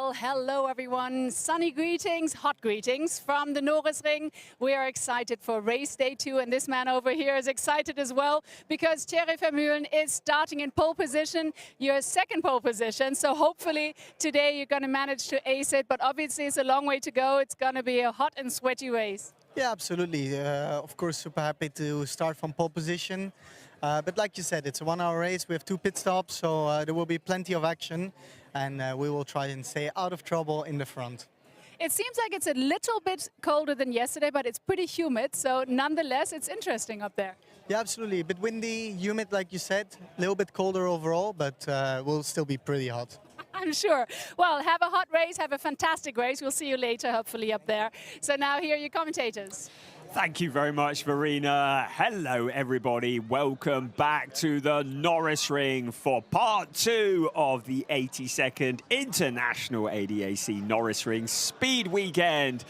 Well, hello everyone. Sunny greetings, hot greetings from the Norisring. We are excited for race day 2, and this man over here is excited as well because Thierry Vermeulen is starting in pole position, your second pole position. So hopefully today you're going to manage to ace it, but obviously it's a long way to go. It's going to be a hot and sweaty race. Yeah, absolutely. Of course, super happy to start from pole position. But like you said, it's a 1 hour race. We have 2 pit stops, so there will be plenty of action. And we will try and stay out of trouble in the front. It seems like it's a little bit colder than yesterday, but it's pretty humid. So nonetheless, it's interesting up there. Yeah, absolutely. A bit windy, humid, like you said. A little bit colder overall, but will still be pretty hot. I'm sure. Well, have a hot race, have a fantastic race. We'll see you later, hopefully, up there. So now here are your commentators. Thank you very much, Verena. Hello, everybody. Welcome back to the Norisring for part 2 of the 82nd International ADAC Norisring Speed Weekend.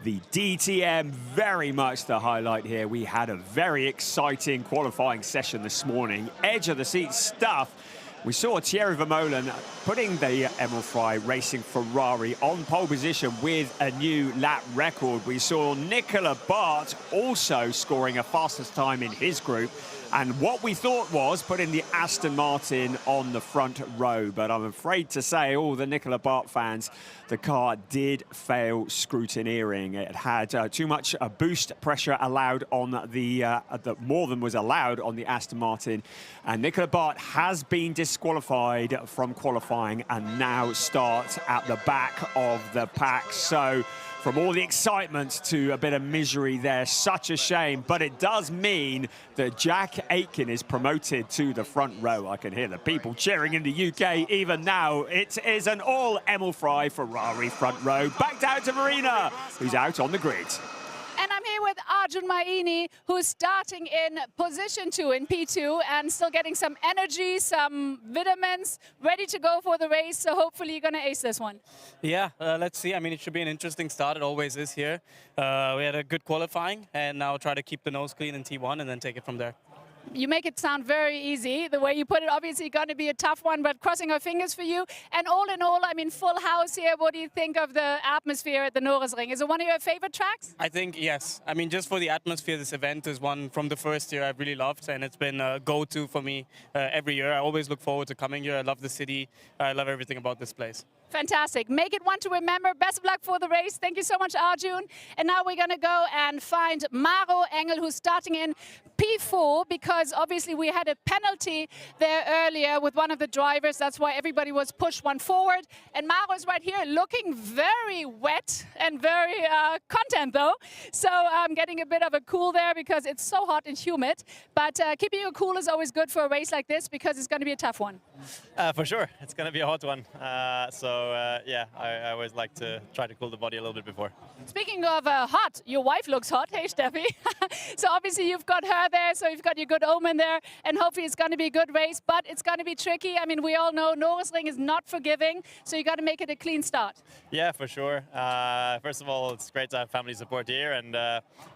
The DTM, very much the highlight here. We had a very exciting qualifying session this morning. Edge of the seat stuff. We saw Thierry Vermeulen putting the Emerald Fry Racing Ferrari on pole position with a new lap record. We saw Nicolas Bart also scoring a fastest time in his group. And what we thought was putting the Aston Martin on the front row. But I'm afraid to say, all the Nicolas Bart fans, the car did fail scrutineering. It had too much boost pressure allowed on more than was allowed on the Aston Martin. And Nicolas Bart has been disqualified from qualifying and now starts at the back of the pack. So from all the excitement to a bit of misery there, such a shame. But it does mean that Jack Aitken is promoted to the front row. I can hear the people cheering in the UK even now. It is an all Emerald Fry Ferrari front row. Back down to Verena, who's out on the grid. And I'm here with Arjun Maini, who's starting in position 2 in P2 and still getting some energy, some vitamins, ready to go for the race. So hopefully you're going to ace this one. Yeah, let's see. I mean, it should be an interesting start. It always is here. We had a good qualifying, and now try to keep the nose clean in T1 and then take it from there. You make it sound very easy. The way you put it, obviously going to be a tough one, but crossing our fingers for you. And all in all, I mean, full house here. What do you think of the atmosphere at the Norisring? Is it one of your favorite tracks? I think, yes. I mean, just for the atmosphere, this event is one from the first year I've really loved, and it's been a go-to for me every year. I always look forward to coming here. I love the city. I love everything about this place. Fantastic. Make it one to remember. Best of luck for the race. Thank you so much, Arjun. And now we're going to go and find Maro Engel, who's starting in P4, because obviously we had a penalty there earlier with one of the drivers. That's why everybody was pushed one forward. And Maro is right here looking very wet and very content, though. So I'm getting a bit of a cool there because it's so hot and humid. But keeping you cool is always good for a race like this because it's going to be a tough one. For sure. It's going to be a hot one. Yeah, I always like to try to cool the body a little bit before. Speaking of hot, your wife looks hot. Hey, Steffi. So obviously you've got her there, so you've got your good omen there, and hopefully it's going to be a good race, but it's going to be tricky. I mean, we all know Norisring is not forgiving, so you got to make it a clean start. Yeah, for sure. First of all, it's great to have family support here, and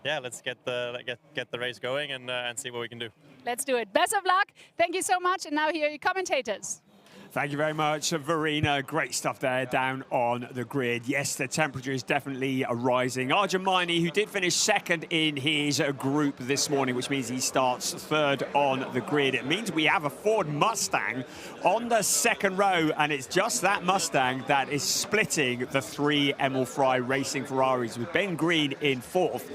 yeah, let's get the race going and see what we can do. Let's do it. Best of luck. Thank you so much. And now here are your commentators. Thank you very much, Verena. Great stuff there down on the grid. Yes, the temperature is definitely rising. Arjun Maini, who did finish second in his group this morning, which means he starts third on the grid. It means we have a Ford Mustang on the second row, and it's just that Mustang that is splitting the 3 Emerald Fry Racing Ferraris, with Ben Green in 4th,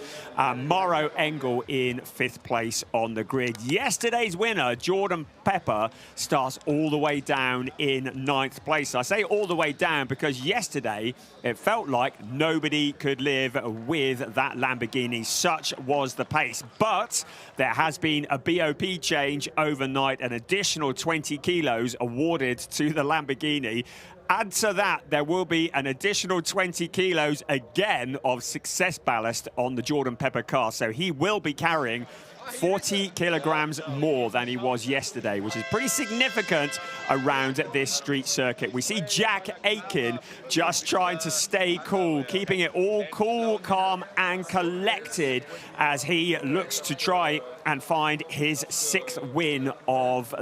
Maro Engel in 5th place on the grid. Yesterday's winner, Jordan Pepper, starts all the way down in 9th place. I say all the way down because yesterday it felt like nobody could live with that Lamborghini. Such was the pace. But there has been a BOP change overnight, an additional 20 kilos awarded to the Lamborghini. Add to that, there will be an additional 20 kilos again of success ballast on the Jordan Pepper car. So he will be carrying 40 kilograms more than he was yesterday, which is pretty significant around this street circuit. We see Jack Aitken just trying to stay cool, keeping it all cool, calm, and collected as he looks to try and find his 6th win of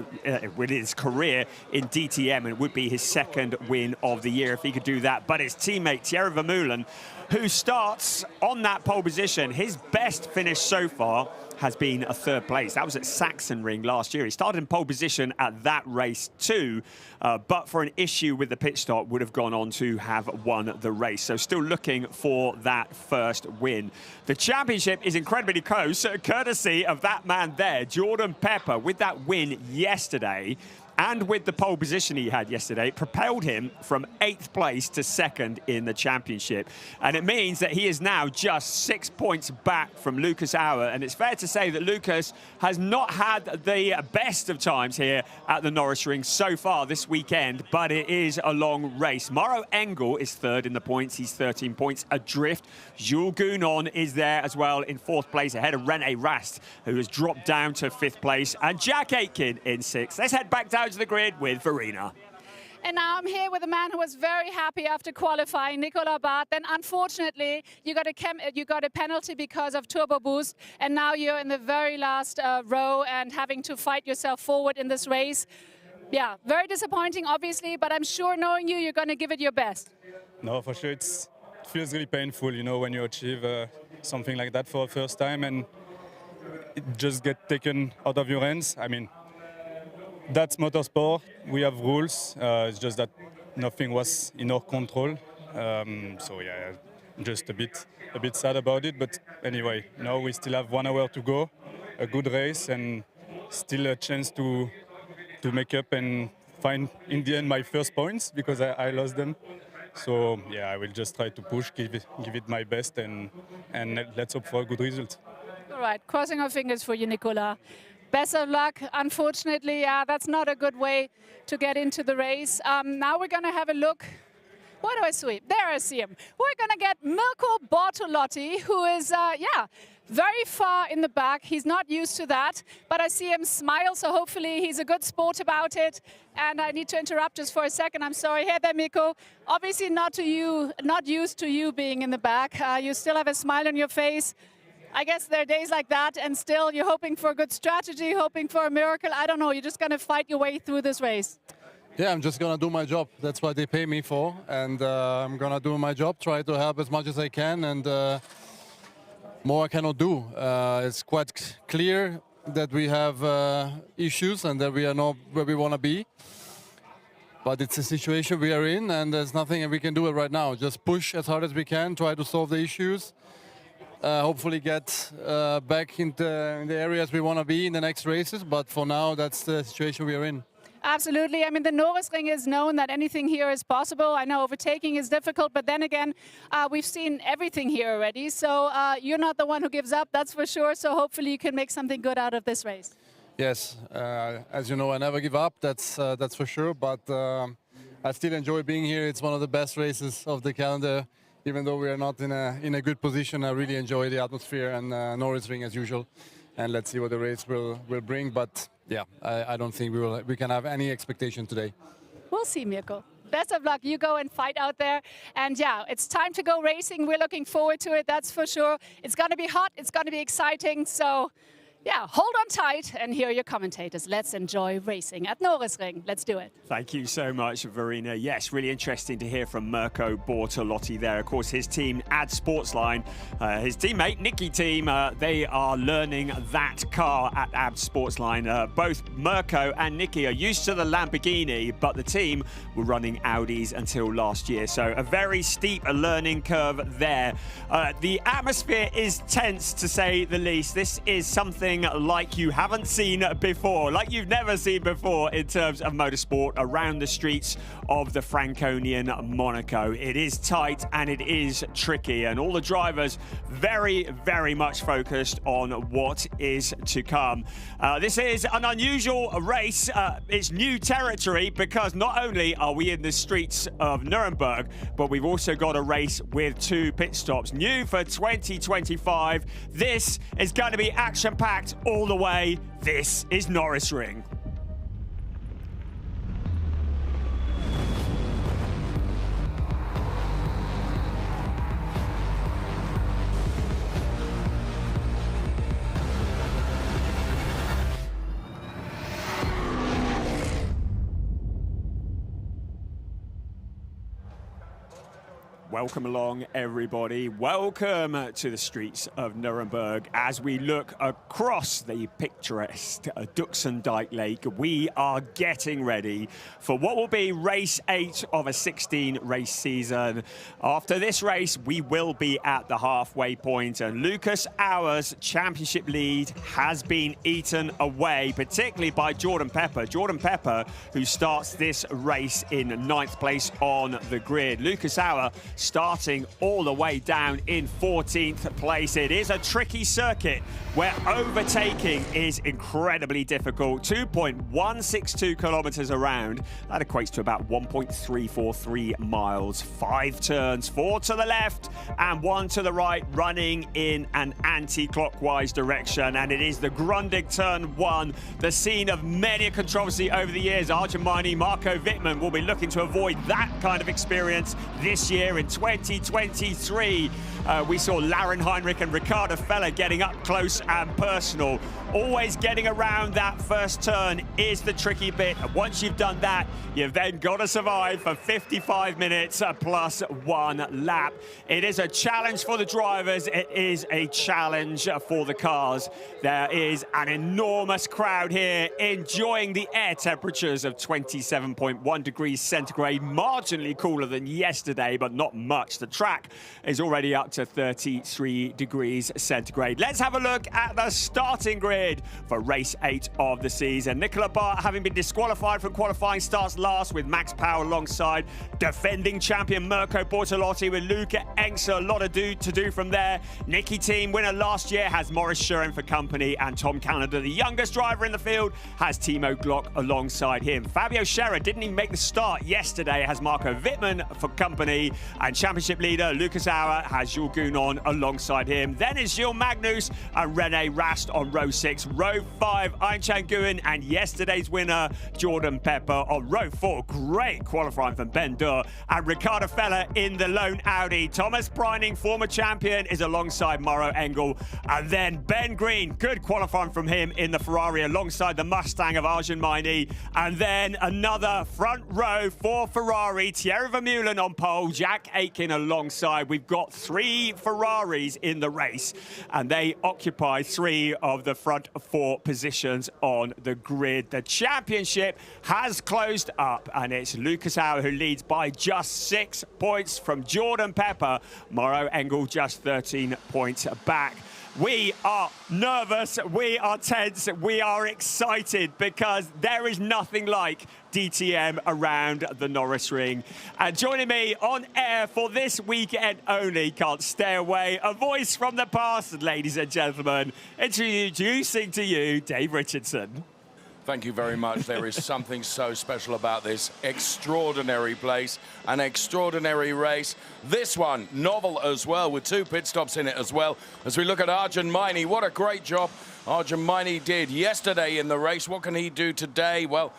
with his career in DTM, and it would be his 2nd win of the year if he could do that. But his teammate Thierry Vermeulen, who starts on that pole position, his best finish so far has been a 3rd place. That was at Sachsenring last year. He started in pole position at that race too, but for an issue with the pit stop would have gone on to have won the race. So still looking for that 1st win. The championship is incredibly close, courtesy of that man there, Jordan Pepper, with that win yesterday. And with the pole position he had yesterday, propelled him from 8th place to 2nd in the championship. And it means that he is now just 6 points back from Lucas Auer. And it's fair to say that Lucas has not had the best of times here at the Norisring so far this weekend, but it is a long race. Maro Engel is 3rd in the points. He's 13 points adrift. Jules Gounon is there as well in 4th place, ahead of René Rast, who has dropped down to 5th place, and Jack Aitken in 6th. Let's head back down to the grid with Verena. And now I'm here with a man who was very happy after qualifying, Nicolas Barth. Then unfortunately, you got a penalty because of turbo boost, and now you're in the very last row and having to fight yourself forward in this race. Yeah, very disappointing, obviously, but I'm sure knowing you, you're going to give it your best. No, for sure, it feels really painful, you know, when you achieve something like that for the first time and it just gets taken out of your hands. I mean, that's motorsport. We have rules. It's just that nothing was in our control. So yeah, just a bit sad about it. But anyway, now we still have 1 hour to go, a good race, and still a chance to make up and find in the end my first points because I lost them. So yeah, I will just try to push, give it my best, and let's hope for a good result. All right, crossing our fingers for you, Nicolas. Best of luck. Unfortunately, that's not a good way to get into the race. Now we're going to have a look. Where do I see him? There I see him. We're going to get Mirko Bortolotti, who is, very far in the back. He's not used to that, but I see him smile, so hopefully he's a good sport about it. And I need to interrupt just for a second. I'm sorry. Hey there, Mirko. Obviously not used to you being in the back. You still have a smile on your face. I guess there are days like that, and still you're hoping for a good strategy, hoping for a miracle. I don't know, you're just going to fight your way through this race. Yeah, I'm just going to do my job. That's what they pay me for, and I'm going to do my job, try to help as much as I can, and more I cannot do. It's quite clear that we have issues and that we are not where we want to be. But it's a situation we are in, and there's nothing we can do right now. Just push as hard as we can, try to solve the issues. Hopefully get back in the areas we want to be in the next races, but for now that's the situation we are in. Absolutely. I mean, the Norisring is known that anything here is possible. I know overtaking is difficult, but then again, we've seen everything here already. So you're not the one who gives up, that's for sure. So hopefully you can make something good out of this race. Yes, as you know, I never give up, that's for sure, but I still enjoy being here. It's one of the best races of the calendar. Even though we are not in a good position, I really enjoy the atmosphere and Norisring as usual. And let's see what the race will bring. But yeah, I don't think we can have any expectation today. We'll see, Mirko. Best of luck. You go and fight out there. And yeah, it's time to go racing. We're looking forward to it, that's for sure. It's going to be hot. It's going to be exciting. So yeah, hold on tight and hear your commentators. Let's enjoy racing at Norisring. Let's do it. Thank you so much, Verena. Yes, really interesting to hear from Mirko Bortolotti there. Of course, his team, Ad Sportsline, his teammate, Nicky Team, they are learning that car at Ad Sportsline. Both Mirko and Nicky are used to the Lamborghini, but the team were running Audis until last year. So a very steep learning curve there. The atmosphere is tense, to say the least. This is something like you haven't seen before, like you've never seen before in terms of motorsport around the streets of the Franconian Monaco. It is tight and it is tricky, and all the drivers very, very much focused on what is to come. This is an unusual race. It's new territory because not only are we in the streets of Nuremberg, but we've also got a race with 2 pit stops. New for 2025. This is going to be action-packed packed all the way. This is Norisring. Welcome along, everybody. Welcome to the streets of Nuremberg as we look across the picturesque Duxendijk Lake. We are getting ready for what will be race 8 of a 16-race season. After this race, we will be at the halfway point, and Lucas Auer's championship lead has been eaten away, particularly by Jordan Pepper. Jordan Pepper, who starts this race in 9th place on the grid. Lucas Auer starting all the way down in 14th place. It is a tricky circuit where overtaking is incredibly difficult. 2.162 kilometers around. That equates to about 1.343 miles. 5 turns, 4 to the left and 1 to the right, running in an anti-clockwise direction. And it is the Grundig turn 1, the scene of many a controversy over the years. Arjun Maini, Marco Wittmann will be looking to avoid that kind of experience this year in 2023. We saw Lauren Heinrich and Ricardo Feller getting up close and personal. Always getting around that first turn is the tricky bit. And once you've done that, you've then got to survive for 55 minutes plus 1 lap. It is a challenge for the drivers. It is a challenge for the cars. There is an enormous crowd here enjoying the air temperatures of 27.1 degrees centigrade, marginally cooler than yesterday, but not much. The track is already up to 33 degrees centigrade. Let's have a look at the starting grid for race 8 of the season. Nicola Bart, having been disqualified from qualifying, starts last with Max Power alongside defending champion Mirko Bortolotti with Luca Engser. A lot to do from there. Nicky Team winner last year has Maurice Schuren for company, and Tom Canada, the youngest driver in the field, has Timo Glock alongside him. Fabio Scherer didn't even make the start yesterday, has Marco Wittmann for company, and championship leader Lucas Auer has Jules Gounon alongside him. Then is Gilles Magnus and René Rast on row 6. Row 5, Aingchan Nguyen and yesterday's winner Jordan Pepper on row 4. Great qualifying from Ben Durr, and Ricardo Feller in the lone Audi. Thomas Breining, former champion, is alongside Mauro Engel, and then Ben Green, good qualifying from him in the Ferrari alongside the Mustang of Arjun Maini. And then another front row for Ferrari, Thierry Vermeulen on pole, Jack Aitken alongside. We've got 3 Ferraris in the race, and they occupy 3 of the front 4 positions on the grid. The championship has closed up, and it's Lucas Auer who leads by just 6 points from Jordan Pepper. Mauro Engel just 13 points back. We are nervous, we are tense, we are excited because there is nothing like DTM around the Norisring. And joining me on air for this weekend only, can't stay away, a voice from the past, ladies and gentlemen, introducing to you Dave Richardson. Thank you very much. There is something so special about this extraordinary place, an extraordinary race. This one, novel as well, with 2 pit stops in it as well. As we look at Arjun Maini, what a great job Arjun Maini did yesterday in the race. What can he do today? Well,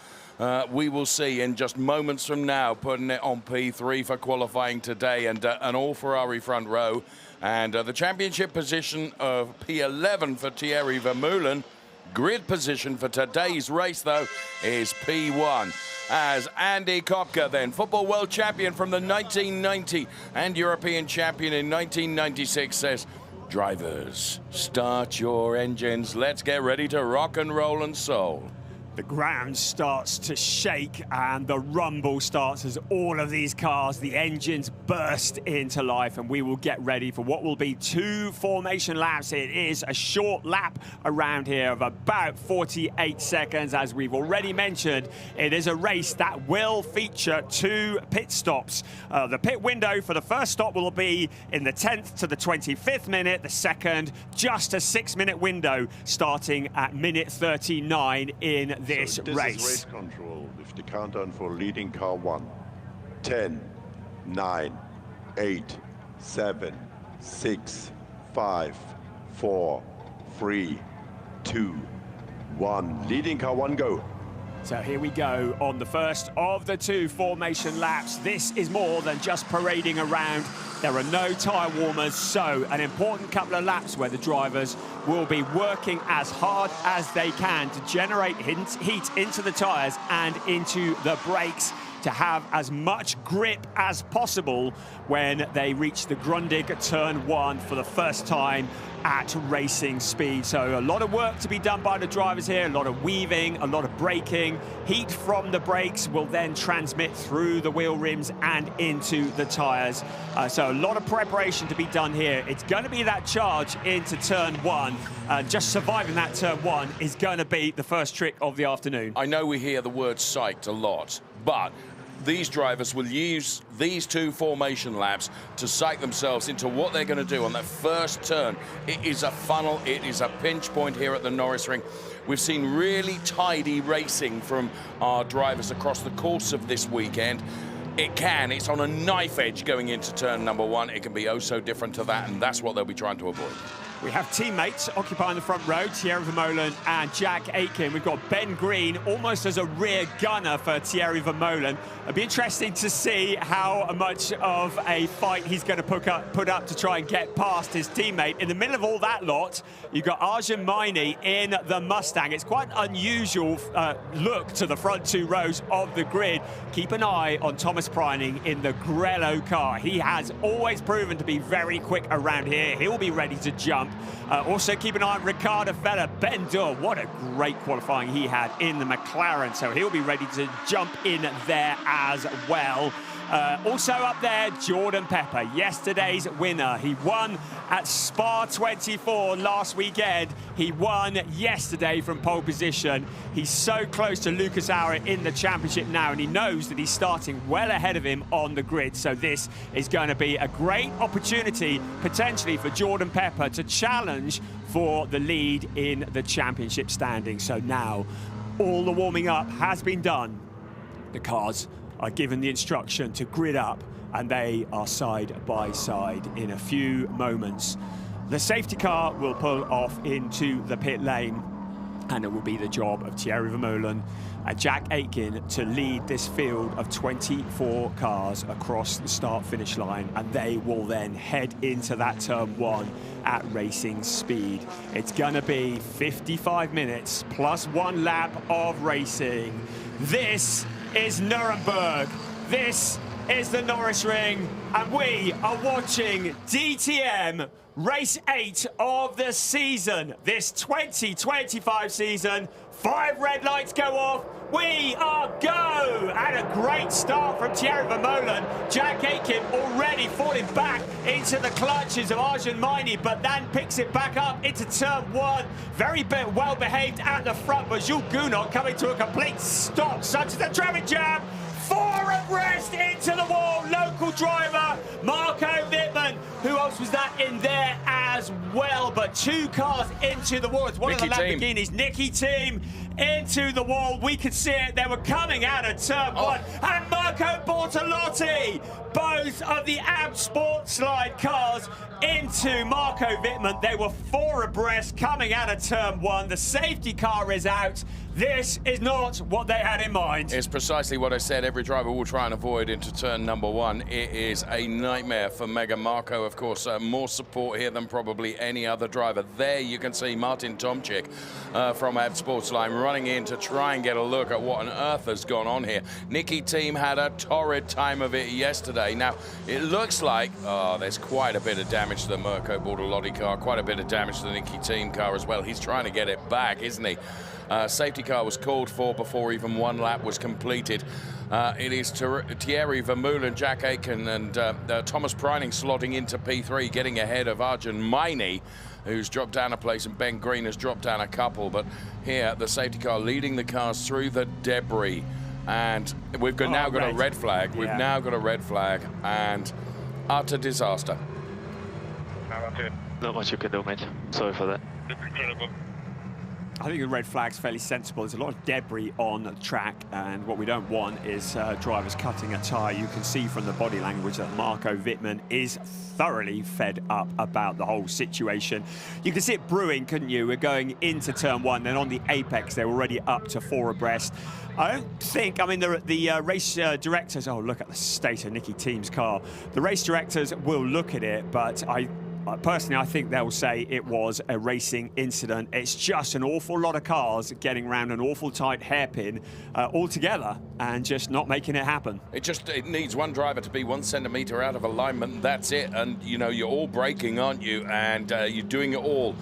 we will see in just moments from now, putting it on P3 for qualifying today, and an all-Ferrari front row. And the championship position of P11 for Thierry Vermeulen. Grid position for today's race, though, is P1. As Andy Kopka, then, football world champion from the 1990 and European champion in 1996, says, drivers, start your engines. Let's get ready to rock and roll and soul. The ground starts to shake and the rumble starts as all of these cars, the engines burst into life, and we will get ready for what will be 2 formation laps. It is a short lap around here of about 48 seconds. As we've already mentioned, it is a race that will feature 2 pit stops. The pit window for the first stop will be in the 10th to the 25th minute. The second, just a 6-minute window starting at minute 39 in this race. Is race control with the countdown for leading car 1. 10, 9, 8, 7, 6, 5, 4, 3, 2, 1. Leading car 1, go. So here we go on the first of the 2 formation laps. This is more than just parading around. There are no tyre warmers, so an important couple of laps where the drivers will be working as hard as they can to generate heat into the tyres and into the brakes to have as much grip as possible when they reach the Grundig turn 1 for the first time at racing speed. So a lot of work to be done by the drivers here, a lot of weaving, a lot of braking. Heat from the brakes will then transmit through the wheel rims and into the tyres. So a lot of preparation to be done here. It's going to be that charge into turn 1. Just surviving that turn 1 is going to be the first trick of the afternoon. I know we hear the word psyched a lot, but these drivers will use these 2 formation laps to psych themselves into what they're going to do on that first turn. It is a funnel, it is a pinch point here at the Norisring. We've seen really tidy racing from our drivers across the course of this weekend. It's on a knife edge going into turn number 1. It can be oh so different to that, and that's what they'll be trying to avoid. We have teammates occupying the front row, Thierry Vermeulen and Jack Aitken. We've got Ben Green almost as a rear gunner for Thierry Vermeulen. It'll be interesting to see how much of a fight he's going to put up to try and get past his teammate. In the middle of all that lot, you've got Arjun Maini in the Mustang. It's quite an unusual look to the front 2 rows of the grid. Keep an eye on Thomas Preining in the Grello car. He has always proven to be very quick around here. He'll be ready to jump. Also keep an eye on Ricardo Feller. Ben Durr, what a great qualifying he had in the McLaren, so he'll be ready to jump in there as well. Also up there, Jordan Pepper, yesterday's winner. He won at Spa 24 last weekend. He won yesterday from pole position. He's so close to Lucas Auer in the championship now, and he knows that he's starting well ahead of him on the grid. So this is going to be a great opportunity, potentially, for Jordan Pepper to challenge for the lead in the championship standing. So now all the warming up has been done. The cars are given the instruction to grid up, and they are side by side in a few moments. The safety car will pull off into the pit lane, and it will be the job of Thierry Vermeulen and Jack Aitken to lead this field of 24 cars across the start-finish line, and they will then head into that turn 1 at racing speed. It's gonna be 55 minutes plus 1 lap of racing. This is Nuremberg. This is the Norisring, and we are watching DTM race 8 of the season. This 2025 season. 5 red lights go off. We are go! And a great start from Thierry Vermeulen. Jack Aitken already falling back into the clutches of Arjun Maini, but then picks it back up into turn 1. Very well behaved at the front, but Jules Gounod coming to a complete stop. Such as the traffic jam. 4 abreast into the wall. Local driver Marco Wittmann. Who else was that in there as well? But 2 cars into the wall. It's one of the Lamborghinis. Nicky Team into the wall. We could see it. They were coming out of turn 1. And Marco Bortolotti. Both of the AB Sportslide cars into Marco Wittmann. They were 4 abreast coming out of turn 1. The safety car is out. This is not what they had in mind. It's precisely what I said. Every driver will try and avoid into turn number 1. It is a nightmare for Mega Marco, of course. More support here than probably any other driver. There you can see Martin Tomczyk from AB Sportsline running in to try and get a look at what on earth has gone on here. Nicky Team had a torrid time of it yesterday. Now, it looks like there's quite a bit of damage to the Marco Bortolotti car, quite a bit of damage to the Nicky Team car as well. He's trying to get it back, isn't he? Safety car was called for before even 1 lap was completed. It is Thierry Vermeulen, Jack Aitken, and Thomas Preining slotting into P3, getting ahead of Arjun Maini, who's dropped down a place, and Ben Green has dropped down a couple. But here, the safety car leading the cars through the debris. And we've now got a red flag. We've now got a red flag, and utter disaster. Not much you can do, mate. Sorry for that. It's incredible. I think the red flag's fairly sensible. There's a lot of debris on the track, and what we don't want is drivers cutting a tyre. You can see from the body language that Marco Wittmann is thoroughly fed up about the whole situation. You can see it brewing, couldn't you? We're going into turn one, then on the apex, they're already up to 4 abreast. I don't think, I mean, the race directors, oh, look at the state of Nicky Thiem's car. The race directors will look at it, but personally, I think they'll say it was a racing incident. It's just an awful lot of cars getting around an awful tight hairpin all together and just not making it happen. It needs one driver to be 1 centimetre out of alignment, and that's it. And, you know, you're all braking, aren't you? And you're doing it all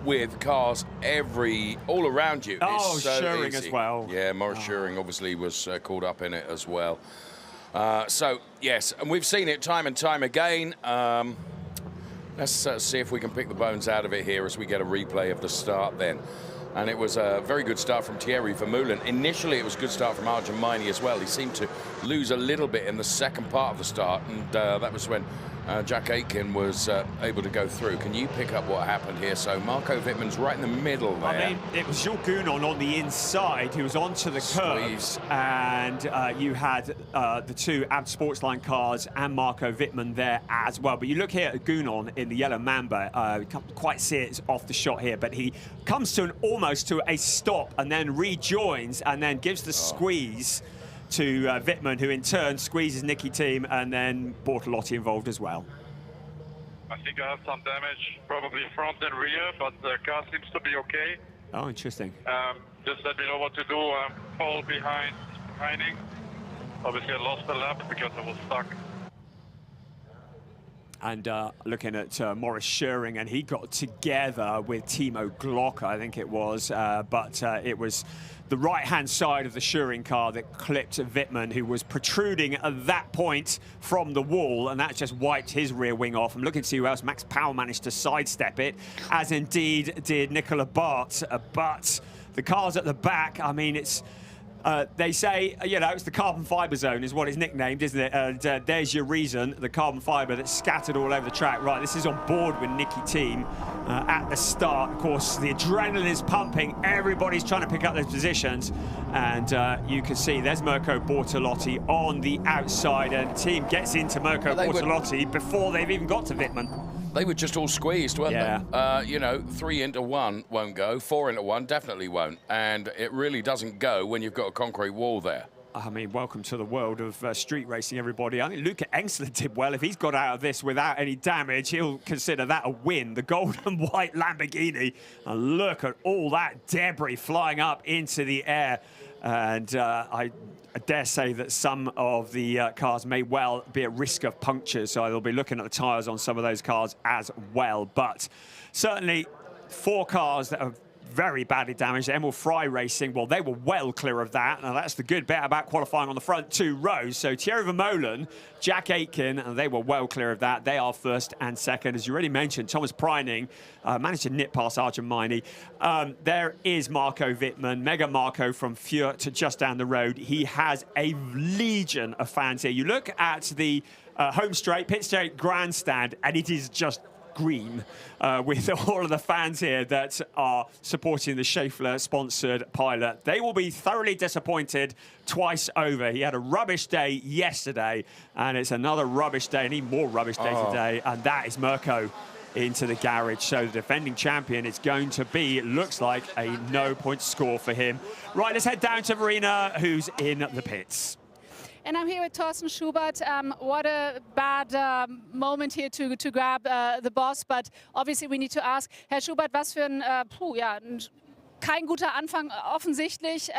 with cars all around you. Oh, it's so Schuring easy as well. Yeah, Maurice Schuring obviously was caught up in it as well. So, yes, and we've seen it time and time again. Let's see if we can pick the bones out of it here as we get a replay of the start then. And it was a very good start from Thierry Vermeulen. Initially, it was a good start from Arjun Maini as well. He seemed to lose a little bit in the second part of the start, and that was when Jack Aitken was able to go through. Can you pick up what happened here? So Marco Wittmann's right in the middle there. I mean, it was Jules Gounon on the inside who was onto the curbs, and you had the 2 AB Sportsline cars and Marco Wittmann there as well. But you look here at Gounon in the yellow Mamba, you can't quite see it off the shot here, but he comes to almost to a stop and then rejoins and then gives the squeeze to Wittmann, who in turn squeezes Nicky Thiem, and then Bortolotti involved as well. I think I have some damage, probably front and rear, but the car seems to be okay. Oh, interesting. Just let me know what to do. I'm fall behind. Obviously, I lost a lap because I was stuck. And looking at Maurice Schuring, and he got together with Timo Glock, I think it was, but it was the right-hand side of the Schuring car that clipped Wittmann, who was protruding at that point from the wall, and that just wiped his rear wing off. I'm looking to see who else. Max Powell managed to sidestep it, as indeed did Nicola Bart. But the cars at the back, I mean, it's... they say, you know, it's the carbon fibre zone is what it's nicknamed, isn't it? And there's your reason, the carbon fibre that's scattered all over the track. Right, this is on board with Nicky Thiem at the start. Of course, the adrenaline is pumping. Everybody's trying to pick up those positions. And you can see there's Mirko Bortolotti on the outside. And Thiem gets into Mirko Bortolotti before they've even got to Wittmann. They were just all squeezed, weren't they? You know, 3 into 1 won't go, 4 into 1 definitely won't. And it really doesn't go when you've got a concrete wall there. I mean, welcome to the world of street racing, everybody. I think Luca Engstler did well. If he's got out of this without any damage, he'll consider that a win. The gold and white Lamborghini. And look at all that debris flying up into the air. And I dare say that some of the cars may well be at risk of punctures, so they'll be looking at the tyres on some of those cars as well. But certainly 4 cars that have very badly damaged. Emil Fry Racing, well, they were well clear of that. Now, that's the good bit about qualifying on the front 2 rows. So Thierry Vermeulen, Jack Aitken, and they were well clear of that. They are first and second. As you already mentioned, Thomas Preining managed to nip past Arjun Maini. There is Marco Wittmann, Mega Marco from Fjord to just down the road. He has a legion of fans here. You look at the home straight, pit straight grandstand, and it is just green with all of the fans here that are supporting the Schaeffler-sponsored pilot. They will be thoroughly disappointed twice over. He had a rubbish day yesterday, and it's another rubbish day, and even more rubbish day today, and that is Mirko into the garage. So the defending champion is going to be, it looks like, a no-point score for him. Right, let's head down to Verena, who's in the pits. And I'm here with Thorsten Schubert. What a bad moment here to grab the boss. But obviously we need to ask, Herr Schubert, was für ein, kein guter Anfang offensichtlich.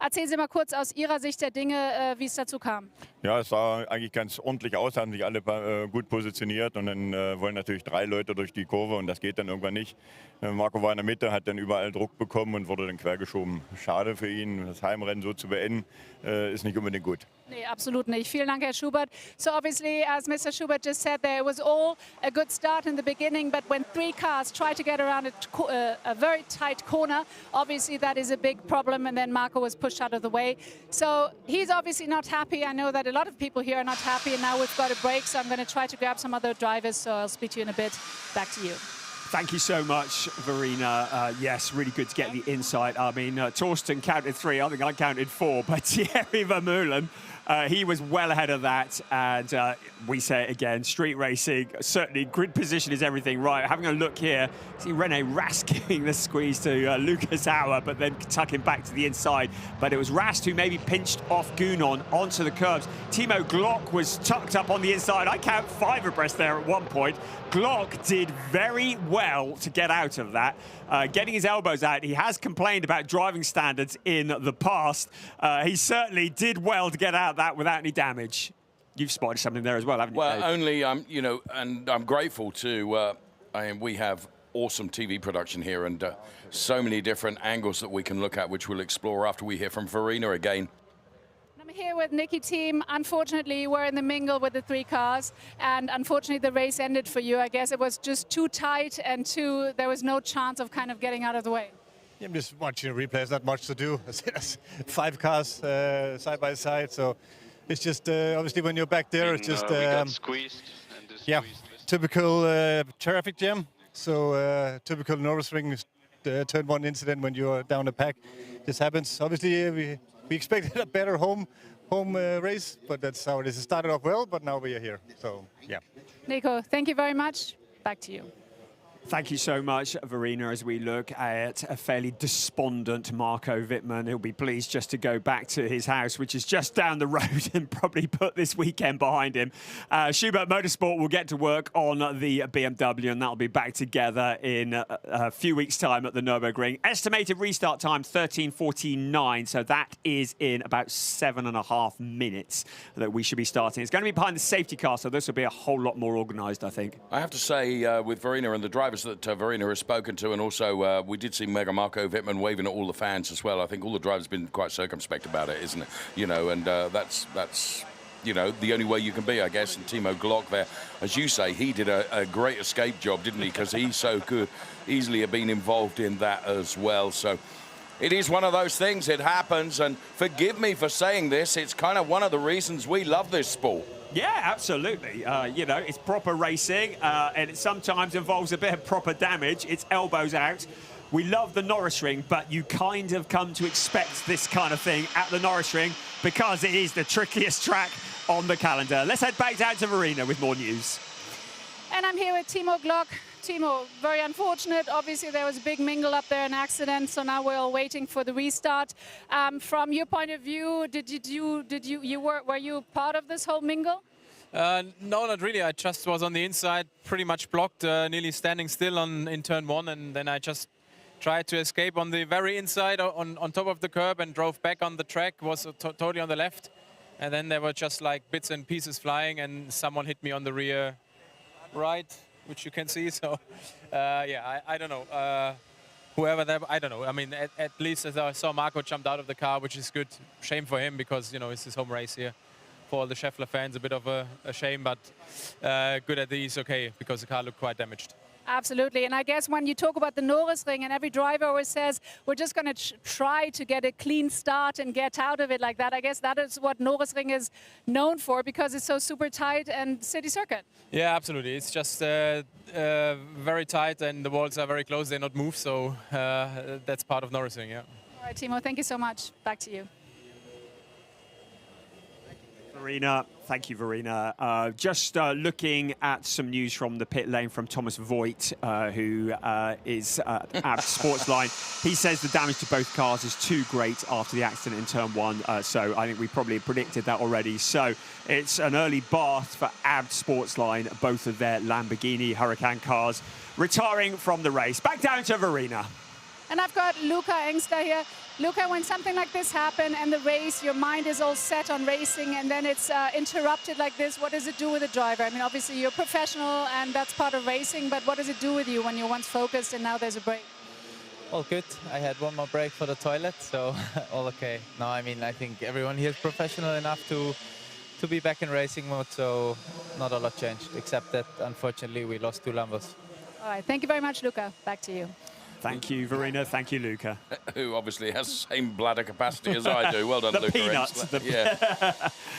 Erzählen Sie mal kurz aus Ihrer Sicht der Dinge, wie es dazu kam. Ja, es sah eigentlich ganz ordentlich aus, haben sich alle gut positioniert und dann wollen natürlich 3 Leute durch die Kurve und das geht dann irgendwann nicht. Marco war in der Mitte, hat dann überall Druck bekommen und wurde dann quergeschoben. Schade für ihn, das Heimrennen so zu beenden, ist nicht unbedingt gut. Nee, absolut nicht. Vielen Dank, Herr Schubert. So obviously, as Mr. Schubert just said there, it was all a good start in the beginning, but when 3 cars try to get around a very tight corner, obviously that is a big problem, and then Marco was pushed out of the way. So he's obviously not happy. I know that a lot of people here are not happy, and now we've got a break, so I'm going to try to grab some other drivers, so I'll speak to you in a bit. Back to you. Thank you so much, Verena. Yes, really good to get the insight. I mean, Torsten counted 3. I think I counted 4. But Thierry Vermeulen, he was well ahead of that. And we say it again, street racing, certainly grid position is everything right. Having a look here, see René Rast giving the squeeze to Lucas Auer, but then tucking back to the inside. But it was Rast who maybe pinched off Gounon onto the curbs. Timo Glock was tucked up on the inside. I count 5 abreast there at one point. Glock did very well to get out of that, getting his elbows out. He has complained about driving standards in the past. He certainly did well to get out of that without any damage. You've spotted something there as well, haven't you? Well, only, you know, and I'm grateful to, we have awesome TV production here and so many different angles that we can look at, which we'll explore after we hear from Verena again. I'm here with Nicky team. Unfortunately, you were in the mingle with the 3 cars, and unfortunately the race ended for you. I guess it was just too tight and there was no chance of kind of getting out of the way. Yeah, I'm just watching a replay. There's not much to do. There's 5 cars side by side, so it's just obviously when you're back there, it's just yeah, typical traffic jam. So typical Norisring turn 1 incident when you're down the pack. This happens. Obviously, we expected a better home race, but that's how it is. It started off well, but now we are here. So yeah. Nico, thank you very much. Back to you. Thank you so much, Verena, as we look at a fairly despondent Marco Wittmann. He'll be pleased just to go back to his house, which is just down the road, and probably put this weekend behind him. Schubert Motorsport will get to work on the BMW, and that'll be back together in a few weeks' time at the Nürburgring. Estimated restart time, 13:49, so that is in about 7.5 minutes that we should be starting. It's going to be behind the safety car, so this will be a whole lot more organised, I think. I have to say, with Verena and the drivers that Verena has spoken to, and also we did see Mega Marco Wittmann waving at all the fans as well. I think all the drivers have been quite circumspect about it, isn't it? You know, and that's you know, the only way you can be, I guess. And Timo Glock there, as you say, he did a great escape job, didn't he? Because he so could easily have been involved in that as well. So it is one of those things. It happens, and forgive me for saying this, it's kind of one of the reasons we love this sport. Yeah, absolutely. You know, it's proper racing, and it sometimes involves a bit of proper damage. It's elbows out. We love the Norisring, but you kind of come to expect this kind of thing at the Norisring because it is the trickiest track on the calendar. Let's head back down to Verena with more news. And I'm here with Timo Glock. Timo, very unfortunate. Obviously, there was a big mingle up there, an accident. So now we're all waiting for the restart. From your point of view, were you part of this whole mingle? No, not really. I just was on the inside, pretty much blocked, nearly standing still in turn 1, and then I just tried to escape on the very inside, on top of the curb, and drove back on the track. Was totally on the left, and then there were just like bits and pieces flying, and someone hit me on the rear right, which you can see. So yeah, I don't know. Whoever that, I don't know. I mean, at least as I saw Marco jumped out of the car, which is good. Shame for him because, you know, it's his home race here. For all the Scheffler fans, a bit of a shame, but good at least okay, because the car looked quite damaged. Absolutely, and I guess when you talk about the Norisring, and every driver always says, we're just going to try to get a clean start and get out of it like that. I guess that is what Norisring is known for, because it's so super tight and city circuit. Yeah, absolutely. It's just very tight, and the walls are very close. They're not moved, so that's part of Norisring, yeah. All right, Timo, thank you so much. Back to you. Verena, thank you, Verena. Just looking at some news from the pit lane from Thomas Voigt, who is at Sportsline. He says the damage to both cars is too great after the accident in turn 1. So I think we probably predicted that already. So it's an early bath for Abt Sportsline, both of their Lamborghini Huracan cars retiring from the race. Back down to Verena. And I've got Luca Engster here. Luca, when something like this happens and the race, your mind is all set on racing, and then it's interrupted like this, what does it do with the driver? I mean, obviously you're a professional and that's part of racing, but what does it do with you when you're once focused and now there's a break? All good. I had one more break for the toilet, so all okay. No, I mean, I think everyone here is professional enough to be back in racing mode, so not a lot changed, except that unfortunately we lost 2 Lambos. All right, thank you very much, Luca. Back to you. Thank you, Verena. Thank you, Luca. Who obviously has the same bladder capacity as I do. Well done, the Luca. peanuts. Yeah.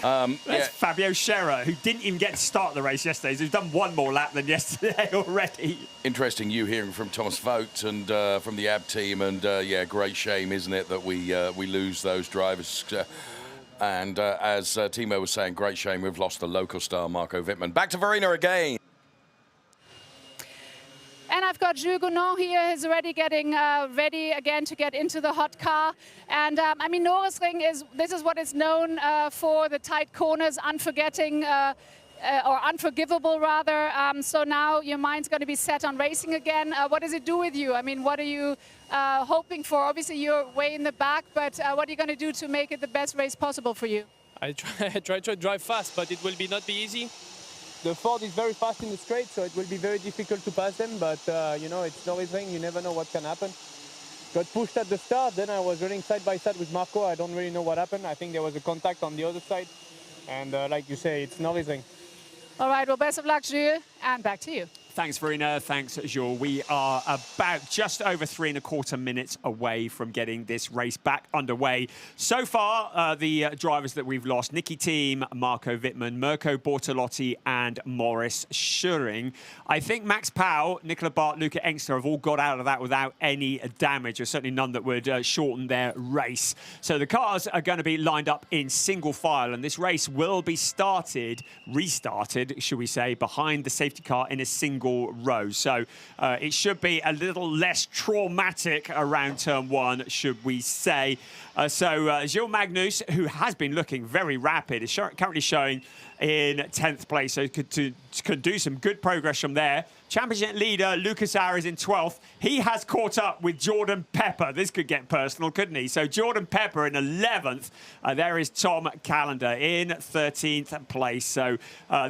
That's Fabio Scherer, who didn't even get to start the race yesterday. Who's done one more lap than yesterday already. Interesting you hearing from Thomas Vogt and from the AB team. And, yeah, great shame, isn't it, that we lose those drivers. And as Timo was saying, great shame we've lost the local star, Marco Wittmann. Back to Verena again. And I've got Jules Gounon here. He's already getting ready again to get into the hot car. And I mean, Norisring this is what it's known for, the tight corners, unforgetting or unforgivable rather. So now your mind's going to be set on racing again. What does it do with you? I mean, what are you hoping for? Obviously, you're way in the back, but what are you going to do to make it the best race possible for you? I try to drive fast, but it will not be easy. The Ford is very fast in the straight, so it will be very difficult to pass them. But, you know, it's Norisring. You never know what can happen. Got pushed at the start. Then I was running side by side with Marco. I don't really know what happened. I think there was a contact on the other side. And like you say, it's Norisring. All right, well, best of luck, Jules, and back to you. Thanks, Verena. Thanks, Jules. We are about just over 3¼ minutes away from getting this race back underway. So far, the drivers that we've lost, Niki Thiem, Marco Wittmann, Mirko Bortolotti and Maurice Schuring. I think Max Powell, Nicola Bart, Luca Engster have all got out of that without any damage, or certainly none that would shorten their race. So the cars are going to be lined up in single file, and this race will be restarted, should we say, behind the safety car in a single row. So it should be a little less traumatic around turn one, should we say. So Gilles Magnus, who has been looking very rapid, is currently showing in 10th place, so could do some good progress from there. Championship leader Lucas Auer is in 12th. He has caught up with Jordan Pepper. This could get personal, couldn't he? So Jordan Pepper in 11th. There is Tom Callender in 13th place. So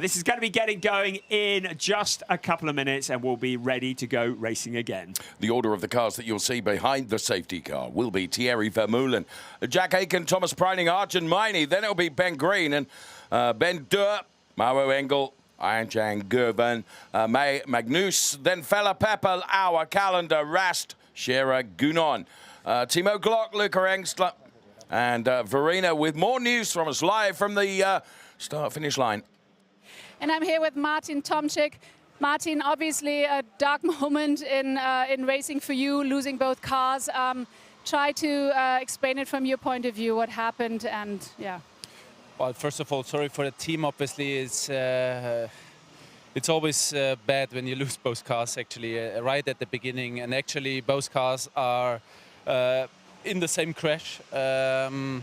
this is going to be getting going in just a couple of minutes, and we'll be ready to go racing again. The order of the cars that you'll see behind the safety car will be Thierry Vermeulen, Jack Aiken, Thomas Preining, Arjun Maini. Then it'll be Ben Green and Ben Durr, Mauro Engel, Arjan Gerben, Magnus, then Fella Pepper, Auer, Callender, Rast, Scherer, Gounon, Timo Glock, Luca Engstler, and Verena with more news from us live from the start-finish line. And I'm here with Martin Tomczyk. Martin, obviously a dark moment in racing for you, losing both cars. Try to explain it from your point of view, what happened, and yeah. Well, first of all, sorry for the team. Obviously, it's always bad when you lose both cars, actually, right at the beginning. And actually, both cars are in the same crash. But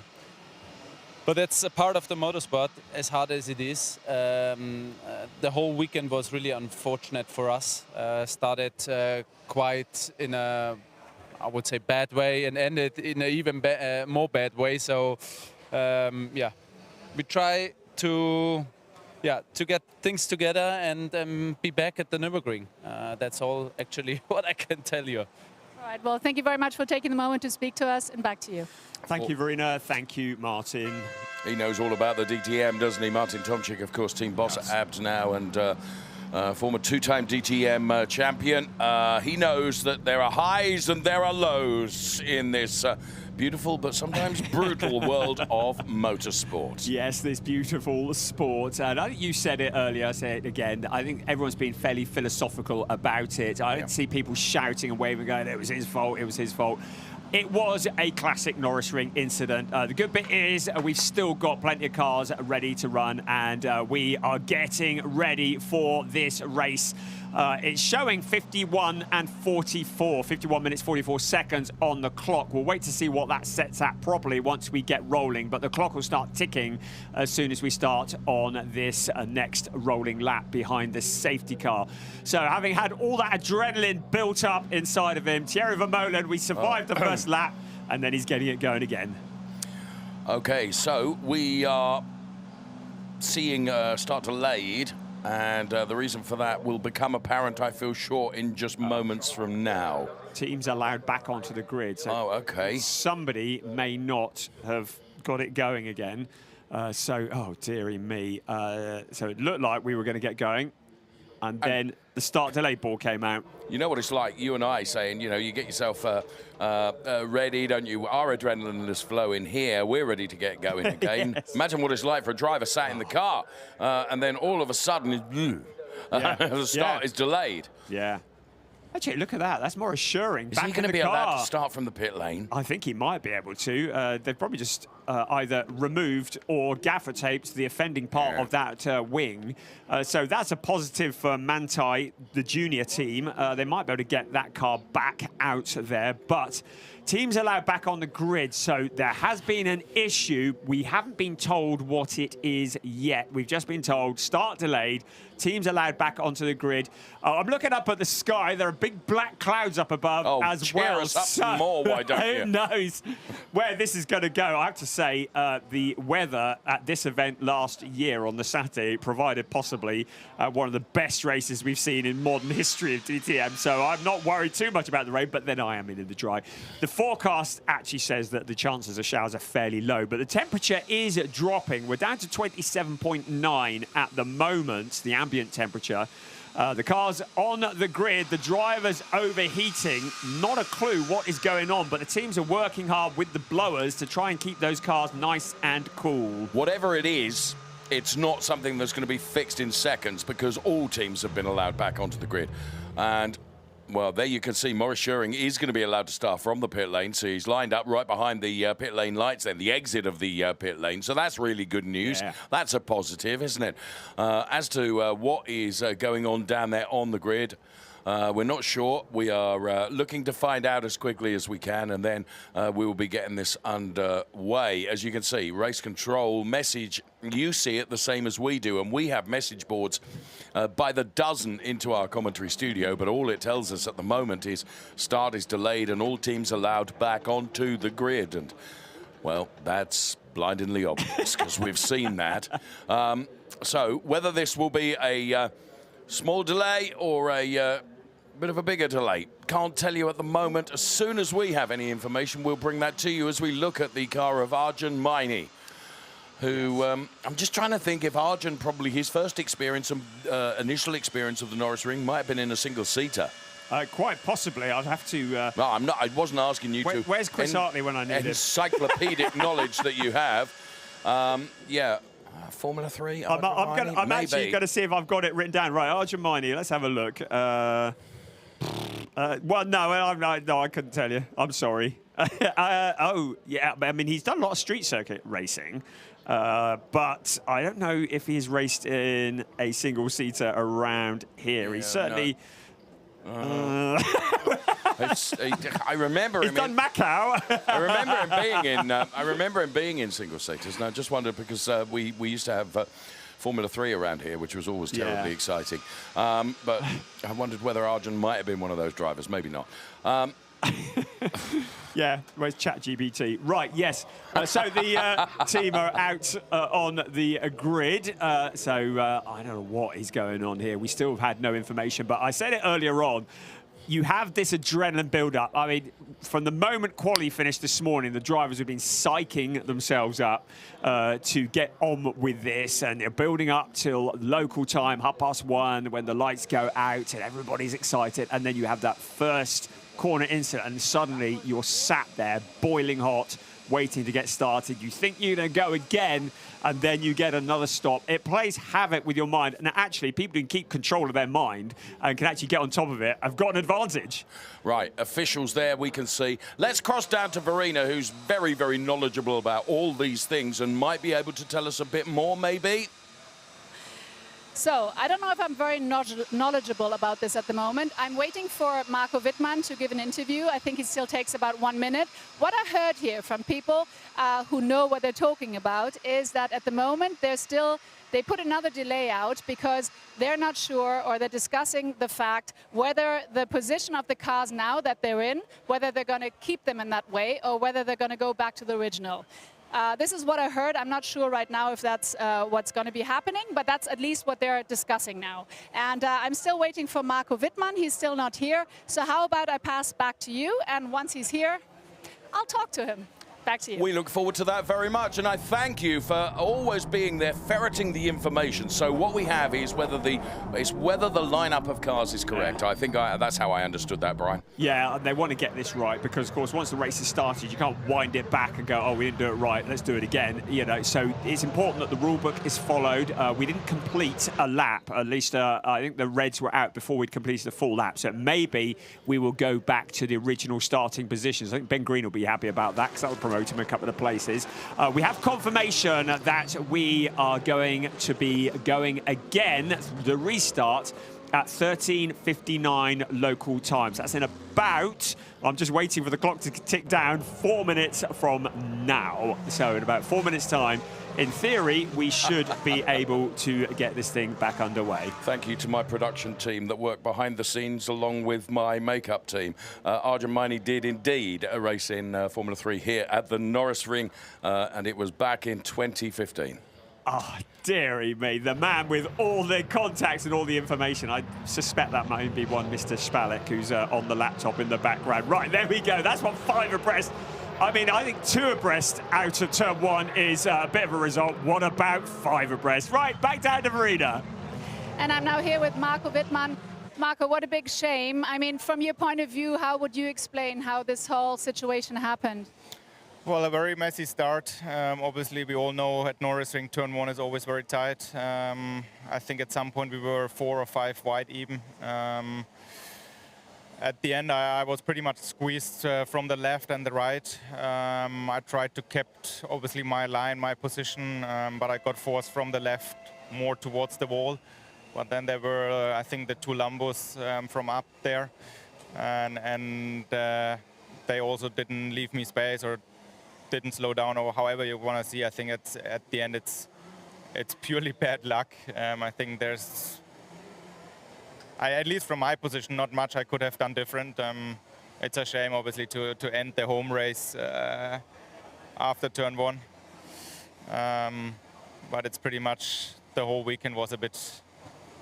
that's a part of the motorsport, as hard as it is. The whole weekend was really unfortunate for us. Started quite in a, I would say, bad way, and ended in an even more bad way. So, yeah. We try to get things together and be back at the Nürburgring. That's all actually what I can tell you. All right, well, thank you very much for taking the moment to speak to us, and back to you. Thank you, Verena. Thank you, Martin. He knows all about the DTM, doesn't he? Martin Tomczyk, of course, team boss at ABS now, and former two-time DTM champion. He knows that there are highs and there are lows in this beautiful but sometimes brutal world of motorsport. Yes, this beautiful sport. And I think you said it earlier, I say it again. I think everyone's been fairly philosophical about it. I don't see people shouting and waving, going, it was his fault, it was his fault. It was a classic Norisring incident. The good bit is we've still got plenty of cars ready to run, and we are getting ready for this race. It's showing 51 minutes 44 seconds on the clock. We'll wait to see what that sets at properly once we get rolling, but the clock will start ticking as soon as we start on this next rolling lap behind the safety car. So having had all that adrenaline built up inside of him, Thierry Vermeulen, we survived the first lap, and then he's getting it going again. Okay, so we are seeing start to lade, and the reason for that will become apparent, I feel sure, in just moments from now. Teams allowed back onto the grid. So okay. Somebody may not have got it going again. Oh, dearie me. So it looked like we were going to get going. And then the start delay ball came out. You know what it's like, you and I saying, you know, you get yourself ready, don't you? Our adrenaline is flowing here. We're ready to get going again. Yes. Imagine what it's like for a driver sat in the car and then all of a sudden, the start is delayed. Yeah. Actually, look at that. That's more assuring. Is he going to be allowed to start from the pit lane? I think he might be able to. They've probably just either removed or gaffer taped the offending part of that wing. So that's a positive for Manthey, the junior team. They might be able to get that car back out there. But teams allowed back on the grid, so there has been an issue. We haven't been told what it is yet. We've just been told start delayed, teams allowed back onto the grid. I'm looking up at the sky. There are big black clouds up above as well. Us up some more, why don't you? Who knows where this is going to go? I have to say, the weather at this event last year on the Saturday provided possibly one of the best races we've seen in modern history of DTM. So I'm not worried too much about the rain, but then I am in the dry. The forecast actually says that the chances of showers are fairly low, but the temperature is dropping. We're down to 27.9 at the moment, the ambient temperature. The car's on the grid, the driver's overheating. Not a clue what is going on, but the teams are working hard with the blowers to try and keep those cars nice and cool. Whatever it is, it's not something that's going to be fixed in seconds because all teams have been allowed back onto the grid. And well, there you can see Norisring is going to be allowed to start from the pit lane. So he's lined up right behind the pit lane lights, then the exit of the pit lane. So that's really good news. Yeah. That's a positive, isn't it? As to what is going on down there on the grid, we're not sure. We are looking to find out as quickly as we can, and then we will be getting this underway. As you can see, race control message, you see it the same as we do, and we have message boards by the dozen into our commentary studio, but all it tells us at the moment is start is delayed and all teams allowed back onto the grid. And, well, that's blindingly obvious because we've seen that. So whether this will be a small delay or a bit of a bigger delay, can't tell you at the moment. As soon as we have any information, we'll bring that to you as we look at the car of Arjun Maini, who I'm just trying to think if Arjun, probably his first experience, initial experience of the Norisring might have been in a single-seater. Quite possibly. I'd have to... No, I'm not. I wasn't asking you to... Where's Chris Hartley when I need him? Encyclopedic knowledge that you have. Yeah. Formula 3? I'm actually going to see if I've got it written down. Right, Arjun Maini, let's have a look. Well, no, I couldn't tell you. I'm sorry. Oh, yeah, I mean, he's done a lot of street circuit racing, but I don't know if he's raced in a single-seater around here. He's certainly... No. I remember him. He's done Macau. I remember him being in single-seaters, and I just wondered because we used to have Formula 3 around here, which was always terribly exciting. But I wondered whether Arjun might have been one of those drivers. Maybe not. Yeah, where's ChatGPT? Right, yes. So the team are out on the grid. I don't know what is going on here. We still have had no information, but I said it earlier on. You have this adrenaline build-up. I mean, from the moment quali finished this morning, the drivers have been psyching themselves up to get on with this, and they're building up till local time, 1:30, when the lights go out and everybody's excited, and then you have that first corner incident, and suddenly you're sat there boiling hot, waiting to get started. You think you're going to go again, and then you get another stop. It plays havoc with your mind. And actually, people who can keep control of their mind and can actually get on top of it have got an advantage. Right, officials there we can see. Let's cross down to Verena, who's very, very knowledgeable about all these things and might be able to tell us a bit more, maybe. So, I don't know if I'm very knowledgeable about this at the moment. I'm waiting for Marco Wittmann to give an interview. I think it still takes about 1 minute. What I heard here from people who know what they're talking about is that at the moment they put another delay out because they're not sure, or they're discussing the fact whether the position of the cars now that they're in, whether they're going to keep them in that way or whether they're going to go back to the original. This is what I heard. I'm not sure right now if that's what's going to be happening, but that's at least what they're discussing now. And I'm still waiting for Marco Wittmann. He's still not here. So how about I pass back to you, and once he's here, I'll talk to him. Back to you. We look forward to that very much, and I thank you for always being there, ferreting the information. So what we have is whether the lineup of cars is correct. I think that's how I understood that, Brian. Yeah, they want to get this right because, of course, once the race has started, you can't wind it back and go, oh, we didn't do it right, let's do it again. You know, so it's important that the rule book is followed. We didn't complete a lap. At least I think the reds were out before we'd completed the full lap. So maybe we will go back to the original starting positions. I think Ben Green will be happy about that because that will promote him a couple of places. We have confirmation that we are going to be going again, the restart, at 13:59 local times. That's in about, I'm just waiting for the clock to tick down, 4 minutes from now. So in about 4 minutes' time, in theory, we should be able to get this thing back underway. Thank you to my production team that worked behind the scenes along with my makeup team. Arjun Maini did indeed a race in Formula 3 here at the Norisring, and it was back in 2015. Oh, dearie me, the man with all the contacts and all the information. I suspect that might be one Mr. Spalek, who's on the laptop in the background. Right, there we go. That's what 5 abreast. I mean, I think 2 abreast out of turn 1 is a bit of a result. What about 5 abreast? Right, back down to Verena. And I'm now here with Marco Wittmann. Marco, what a big shame. I mean, from your point of view, how would you explain how this whole situation happened? Well, a very messy start. Obviously, we all know at Norisring, turn 1 is always very tight. I think at some point we were 4 or 5 wide even. At the end, I was pretty much squeezed from the left and the right. I tried to keep, obviously, my line, my position, but I got forced from the left more towards the wall. But then there were, I think, the 2 Lambos from up there. And they also didn't leave me space or didn't slow down, or however you want to see. I think at the end it's purely bad luck. I think there's, at least from my position, not much I could have done different. It's a shame, obviously, to end the home race after turn 1. But it's pretty much the whole weekend was a bit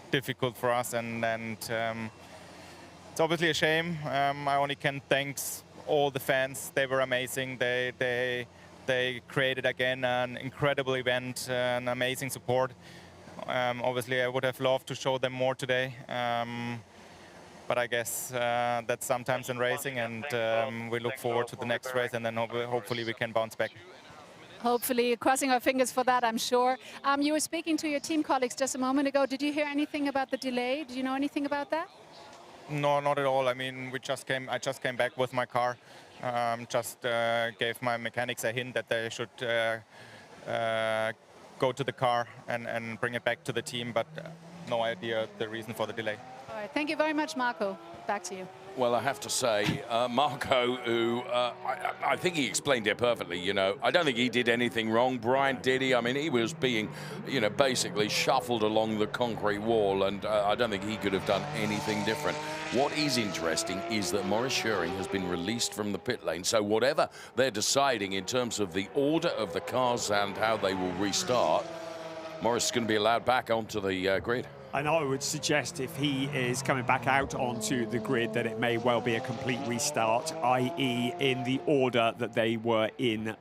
difficult for us, and it's obviously a shame. I only can thank all the fans. They were amazing. They created again an incredible event, an amazing support. Obviously, I would have loved to show them more today, but I guess that's sometimes in racing, and we look forward to the next race, and then hopefully we can bounce back. Hopefully, crossing our fingers for that, I'm sure. You were speaking to your team colleagues just a moment ago. Did you hear anything about the delay? Do you know anything about that? No, not at all. I mean, I just came back with my car. Just gave my mechanics a hint that they should go to the car and bring it back to the team, but no idea the reason for the delay. All right, thank you very much, Marco. Back to you. Well, I have to say, Marco, who I think he explained it perfectly, you know. I don't think he did anything wrong. Brian, did he? I mean, he was being, you know, basically shuffled along the concrete wall, and I don't think he could have done anything different. What is interesting is that Maurice Scheuring has been released from the pit lane, so whatever they're deciding in terms of the order of the cars and how they will restart, Maurice is going to be allowed back onto the grid. And I would suggest if he is coming back out onto the grid that it may well be a complete restart, i.e. in the order that they were in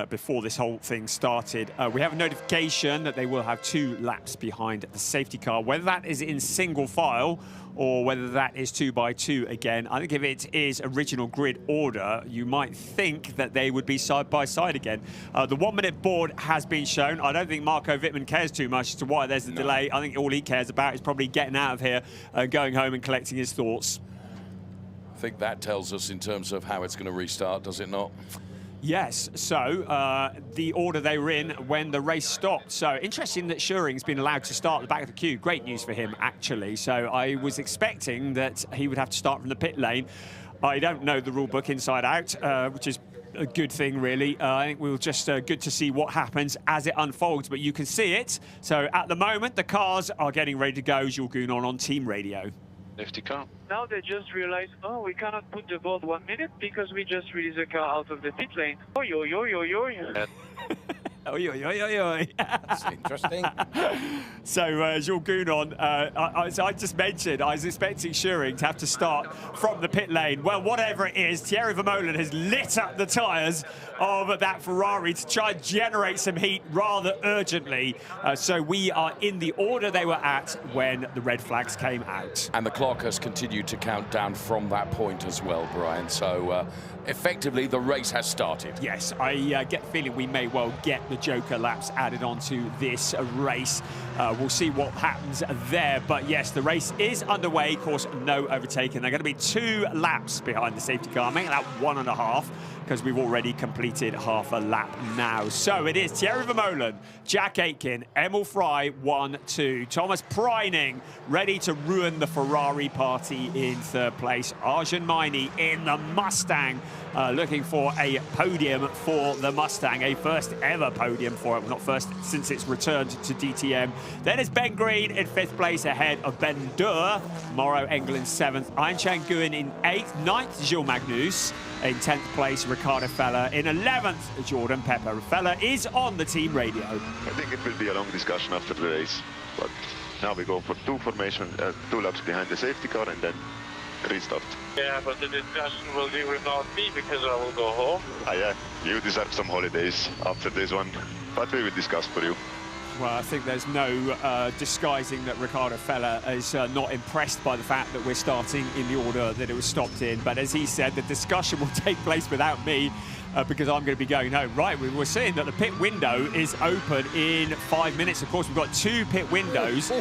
before this whole thing started. We have a notification that they will have 2 laps behind the safety car. Whether that is in single file or whether that is 2 by 2 again, I think if it is original grid order, you might think that they would be side by side again. The 1 minute board has been shown. I don't think Marco Wittmann cares too much as to why there's a delay. I think all he cares about is probably getting out of here, going home and collecting his thoughts. I think that tells us in terms of how it's going to restart, does it not? Yes, so the order they were in when the race stopped. So interesting that Scheuring's been allowed to start at the back of the queue. Great news for him, actually. So I was expecting that he would have to start from the pit lane. I don't know the rule book inside out, which is a good thing, really. I think we'll just good to see what happens as it unfolds, but you can see it. So at the moment, the cars are getting ready to go. Jules Gounon on team radio. Safety car. Now they just realized, oh, we cannot put the board 1 minute because we just released the car out of the pit lane. Oh, yo. Oy, oy, oy, oy, oy. That's interesting. So, Jules Gounon, as I just mentioned, I was expecting Schuring to have to start from the pit lane. Well, whatever it is, Thierry Vermeulen has lit up the tyres of that Ferrari to try and generate some heat rather urgently. So we are in the order they were at when the red flags came out. And the clock has continued to count down from that point as well, Brian. So effectively, the race has started. Yes, I get the feeling we may well get the Joker laps added onto this race. We'll see what happens there. But yes, the race is underway. Of course, no overtaking. They're going to be 2 laps behind the safety car, making that 1.5, because we've already completed half a lap now. So it is Thierry Vermeulen, Jack Aitken, Emil Frey 1-2, Thomas Preining ready to ruin the Ferrari party in 3rd place, Arjun Maini in the Mustang, looking for a podium for the Mustang, a first ever podium for it, not first since it's returned to DTM. Then it's Ben Green in 5th place ahead of Ben Durr, Mauro Engel in 7th, Ain Nguyen in 8th, 9th Gilles Magnus, in 10th place Ricardo Feller, in 11th Jordan Pepper. Feller is on the team radio. I think it will be a long discussion after the race, but now we go for 2 laps behind the safety car and then restart. Yeah, but the discussion will be without me because I will go home. Yeah, you deserve some holidays after this one, but we will discuss for you. Well, I think there's no disguising that Ricardo Feller is not impressed by the fact that we're starting in the order that it was stopped in. But as he said, the discussion will take place without me because I'm going to be going home. Right, we were saying that the pit window is open in 5 minutes. Of course, we've got 2 pit windows.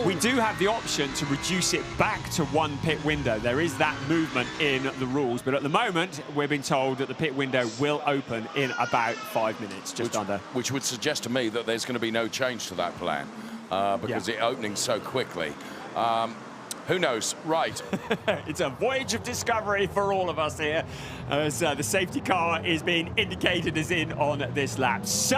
We do have the option to reduce it back to 1 pit window. There is that movement in the rules. But at the moment, we're being told that the pit window will open in about 5 minutes, just under. Which would suggest to me that there's going to be no change to that plan because it's opening so quickly. Who knows? Right. It's a voyage of discovery for all of us here as the safety car is being indicated as in on this lap. So,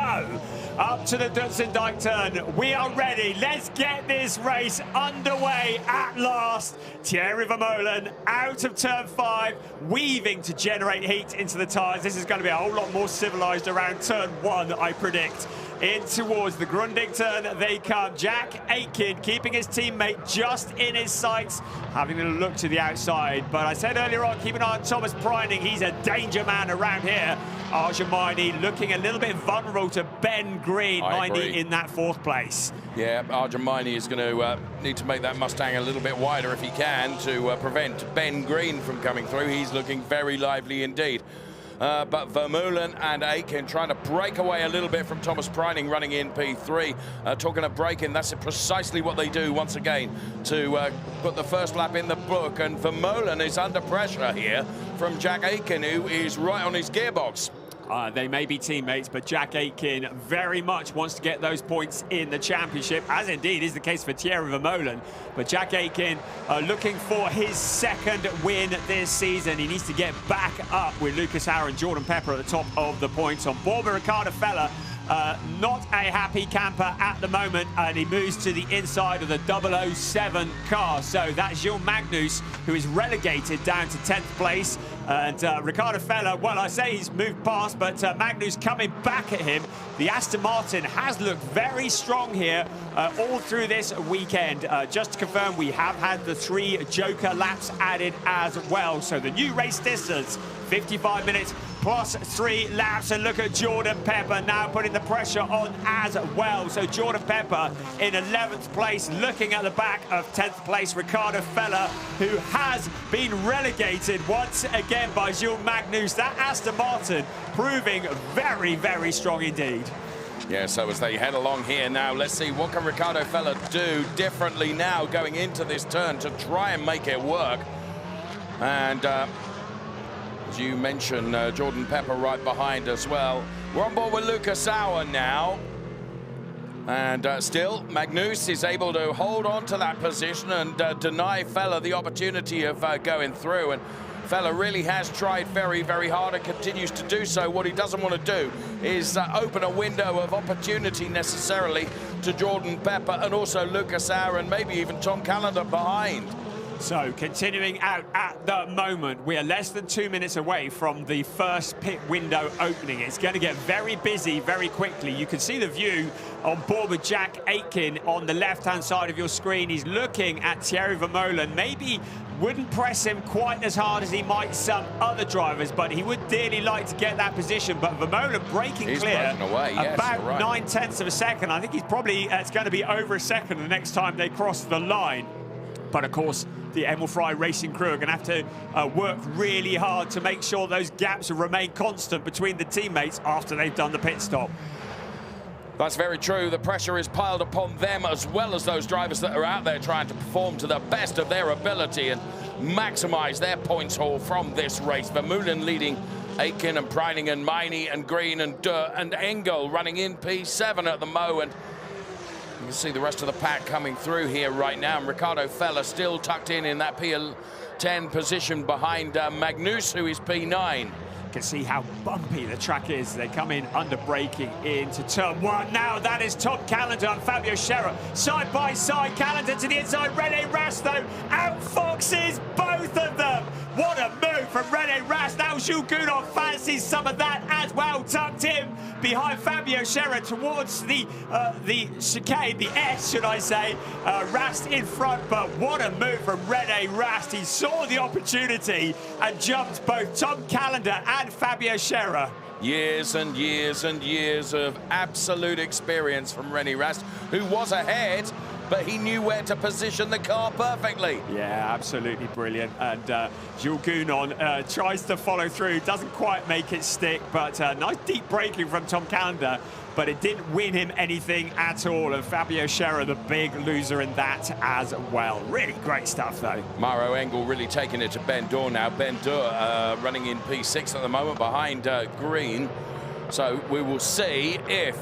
up to the Dutzendijk turn. We are ready. Let's get this race underway at last. Thierry Vermeulen out of turn 5, weaving to generate heat into the tyres. This is going to be a whole lot more civilised around turn 1, I predict. In towards the Grundig turn they come. Jack Aitken keeping his teammate just in his sights, having a look to the outside. But I said earlier on, keep an eye on Thomas Preining. He's a danger man around here. Arjun Maini looking a little bit vulnerable to Ben Green. Maini in that 4th place. Yeah, Arjun Maini is going to need to make that Mustang a little bit wider if he can to prevent Ben Green from coming through. He's looking very lively indeed. But Vermeulen and Aitken trying to break away a little bit from Thomas Preining running in P3. Talking of breaking, that's precisely what they do once again to put the first lap in the book. And Vermeulen is under pressure here from Jack Aitken, who is right on his gearbox. They may be teammates, but Jack Aitken very much wants to get those points in the championship, as indeed is the case for Thierry Vermeulen. But Jack Aitken looking for his 2nd win this season. He needs to get back up with Lucas Hauer and Jordan Pepper at the top of the points. On board with Ricardo Feller, not a happy camper at the moment, and he moves to the inside of the 007 car. So that's Gilles Magnus, who is relegated down to 10th place. And Ricardo Feller, well, I say he's moved past, but Magnus coming back at him. The Aston Martin has looked very strong here all through this weekend. Just to confirm, we have had the 3 Joker laps added as well. So the new race distance, 55 minutes plus 3 laps. And look at Jordan Pepper now putting the pressure on as well. So Jordan Pepper in 11th place, looking at the back of 10th place Ricardo Feller, who has been relegated once again by Gilles Magnus. That Aston Martin proving very, very strong indeed. Yeah, so as they head along here now, let's see what can Ricardo Feller do differently now going into this turn to try and make it work. And as you mentioned, Jordan Pepper right behind as well. We're on board with Lucas Hauer now. And still, Magnus is able to hold on to that position and deny Feller the opportunity of going through. And Feller really has tried very, very hard and continues to do so. What he doesn't want to do is open a window of opportunity necessarily to Jordan Pepper and also Lucas Hauer and maybe even Tom Callender behind. So, continuing out at the moment, we are less than 2 minutes away from the first pit window opening. It's going to get very busy very quickly. You can see the view on board with Jack Aitken on the left-hand side of your screen. He's looking at Thierry Vermeulen. Maybe wouldn't press him quite as hard as he might some other drivers, but he would dearly like to get that position. But Vermeulen breaking clear away. Yes, about right. 9/10 of a second. I think he's probably, it's going to be over a second the next time they cross the line. But of course, the Emil Frey Racing crew are going to have to work really hard to make sure those gaps remain constant between the teammates after they've done the pit stop. That's very true. The pressure is piled upon them as well as those drivers that are out there trying to perform to the best of their ability and maximise their points haul from this race. Vermeulen leading Aitken and Preining and Meine and Green and Durr and Engel running in P7 at the moment. You can see the rest of the pack coming through here right now. And Ricardo Feller still tucked in that P10 position behind Magnus, who is P9. You can see how bumpy the track is. They come in under braking into turn one. Now that is Tom Callender and Fabio Scherer. Side by side, Callender to the inside. Rene Rast, though, outfoxes both of them. What a move from Rene Rast. Now Jules Gounon fancies some of that as well. Tucked in behind Fabio Scherer towards the chicane, the S, should I say. Rast in front, but what a move from Rene Rast. He saw the opportunity and jumped both Tom Callender and Fabio Scherer. Years and years and years of absolute experience from Rene Rast, who was ahead, but he knew where to position the car perfectly. Yeah, absolutely brilliant. And Jules Gounon tries to follow through, doesn't quite make it stick, but nice deep braking from Tom Callender, but it didn't win him anything at all. And Fabio Scherer, the big loser in that as well. Really great stuff, though. Maro Engel really taking it to Ben Durr now. Ben Durr running in P6 at the moment behind Green. So we will see if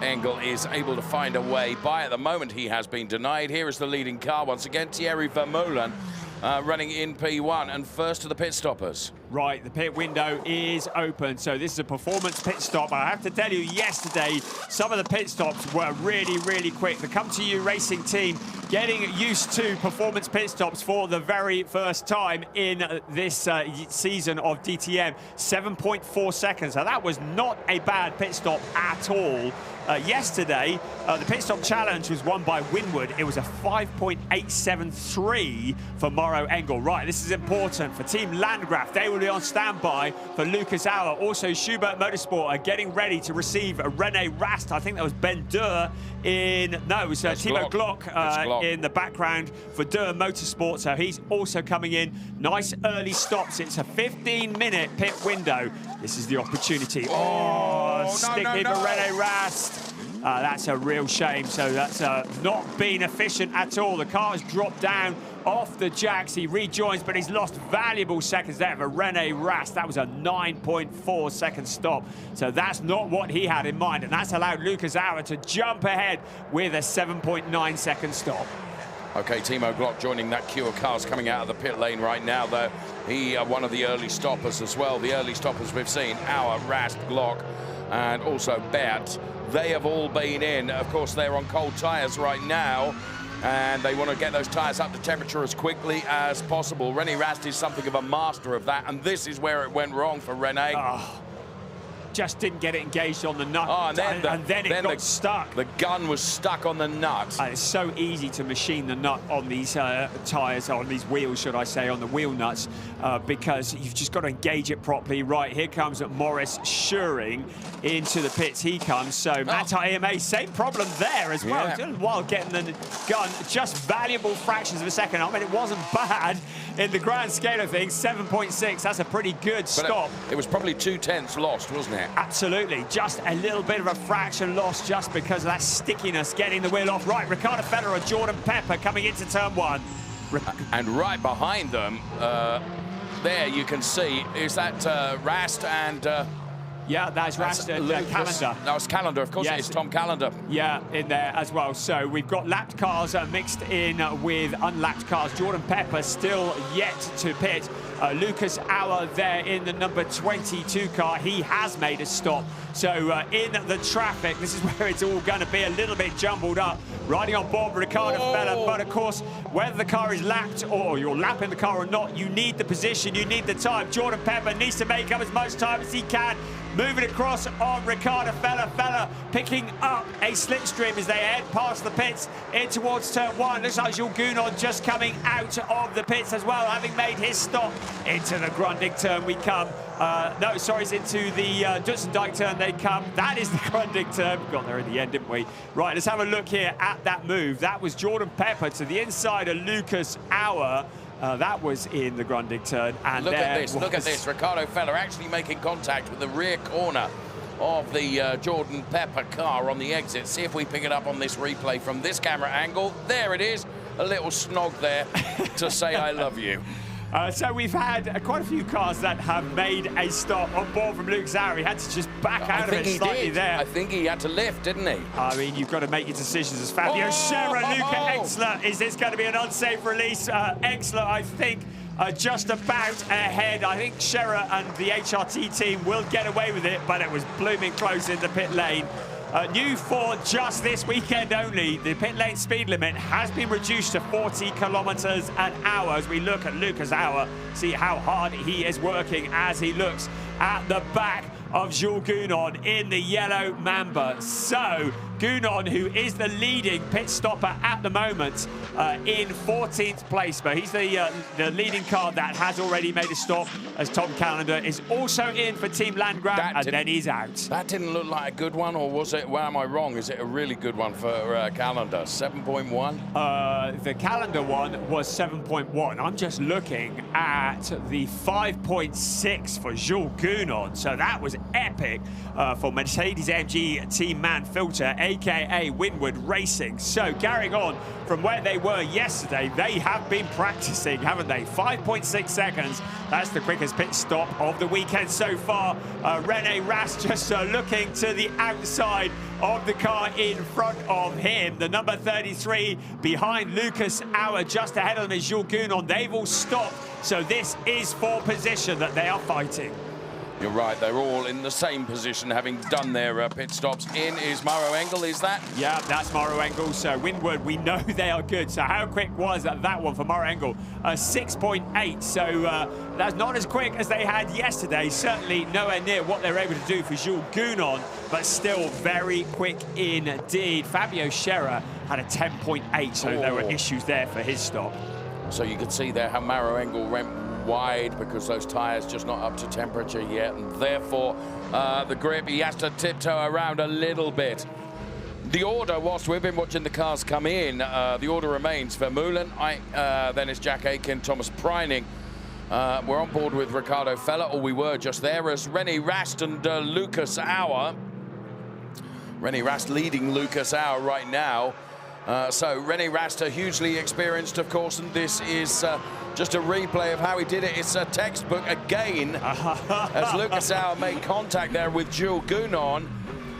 Engel is able to find a way by. At the moment, he has been denied. Here is the leading car once again, Thierry Vermeulen, running in P1 and first to the pit stoppers. Right, the pit window is open, so this is a performance pit stop. I have to tell you, yesterday, some of the pit stops were really, really quick. The Come To You Racing team getting used to performance pit stops for the very first time in this season of DTM. 7.4 seconds, so that was not a bad pit stop at all. Yesterday, the pit stop challenge was won by Winwood. It was a 5.873 for Mauro Engel. Right, this is important for Team Landgraf. They will be on standby for Lucas Auer. Also, Schubert Motorsport are getting ready to receive Rene Rast. I think that was Ben Durr in, no, it was Timo Glock in the background for Durr Motorsport. So he's also coming in. Nice early stops. It's a 15-minute pit window. This is the opportunity. Stick in for Rene Rast. That's a real shame. So that's not been efficient at all. The car has dropped down off the jacks. He rejoins, but he's lost valuable seconds there for Rene Rast. That was a 9.4 second stop. So that's not what he had in mind. And that's allowed Lucas Auer to jump ahead with a 7.9 second stop. Okay, Timo Glock joining that queue of cars coming out of the pit lane right now, though. He one of the early stoppers as well. The early stoppers we've seen, Auer, Rast, Glock, and also Bert. They have all been in. Of course, they're on cold tyres right now, and they want to get those tyres up to temperature as quickly as possible. Rene Rast is something of a master of that, and this is where it went wrong for Rene. Just didn't get it engaged on the nut, and then it got stuck. The gun was stuck on the nut. It's so easy to machine the nut on these tyres, on these wheels, should I say, on the wheel nuts, because you've just got to engage it properly. Right, here comes Maurice Schuring into the pits. He comes, so Manta-EMA, same problem there as well. Yeah. While getting the gun, just valuable fractions of a second. I mean, it wasn't bad in the grand scale of things. 7.6, that's a pretty good stop. It was probably 2/10 lost, wasn't it? Absolutely, just a little bit of a fraction lost just because of that stickiness getting the wheel off. Right, Ricardo Feller and Jordan Pepper coming into turn one. And right behind them, there you can see, is that Rast and... yeah, that's Rast and Callender. That was Callender, of course. Yes. It is Tom Callender. Yeah, in there as well. So we've got lapped cars mixed in with unlapped cars. Jordan Pepper still yet to pit. Lucas Auer there in the number 22 car. He has made a stop. So in the traffic, this is where it's all going to be a little bit jumbled up. Riding on board Ricardo Fella, but of course, whether the car is lapped or you're lapping the car or not, you need the position, you need the time. Jordan Pepper needs to make up as much time as he can. Moving across on Ricardo Fella. Fella picking up a slipstream as they head past the pits in towards turn 1. Looks like Jules Gounon just coming out of the pits as well, having made his stop. Into the Grundig turn we come. No, sorry, it's into the Dutzendijk turn they come. That is the Grundig turn. We got there in the end, didn't we? Right, let's have a look here at that move. That was Jordan Pepper to the inside of Lucas Auer. That was in the Grundig turn. And look at this. Ricardo Fella actually making contact with the rear corner of the Jordan Pepper car on the exit. See if we pick it up on this replay from this camera angle. There it is. A little snog there to say I love you. So we've had quite a few cars that have made a stop on board from Lucas Auer. He had to just back out of it slightly there. I think he had to lift, didn't he? I mean, you've got to make your decisions as Fabio Scherer, Luca Exler. Is this going to be an unsafe release? Exler, I think, just about ahead. I think Scherer and the HRT team will get away with it, but it was blooming close in the pit lane. New for just this weekend only, the pit lane speed limit has been reduced to 40 kilometers an hour as we look at Lucas Auer, see how hard he is working as he looks at the back of Jules Gounon in the yellow Mamba. So Gounon, who is the leading pit stopper at the moment, in 14th place, but he's the leading car that has already made a stop, as Tom Callender is also in for Team Landgraf, and then he's out. That didn't look like a good one, or was it? Well, am I wrong? Is it a really good one for Callender? 7.1? The Callender one was 7.1. I'm just looking at the 5.6 for Jules Gounon, so that was epic for Mercedes-AMG Team Manfilter, aka Winward Racing. So carrying on from where they were yesterday, they have been practicing, haven't they? 5.6 seconds. That's the quickest pit stop of the weekend so far. Rene Rast just looking to the outside of the car in front of him. The number 33 behind Lucas Auer, just ahead of them is Jules Gounon. They've all stopped, so this is for position that they are fighting. You're right, they're all in the same position, having done their pit stops. In is Maro Engel, is that? Yeah, that's Maro Engel. So Winward, we know they are good. So how quick was that one for Maro Engel? 6.8. So that's not as quick as they had yesterday. Certainly nowhere near what they're able to do for Jules Gounon, but still very quick indeed. Fabio Scherer had a 10.8, so there were issues there for his stop. So you can see there how Maro Engel went wide because those tyres just not up to temperature yet, and therefore the grip, he has to tiptoe around a little bit. The order, whilst we've been watching the cars come in, the order remains Vermeulen, then it's Jack Aitken, Thomas Preining. We're on board with Ricardo Fella, or we were just there, as Rene Rast and Lucas Auer. Rene Rast leading Lucas Auer right now. So Rene Rast, hugely experienced, of course, and this is just a replay of how he did it. It's a textbook again, as Lucas Auer made contact there with Jules Gounon,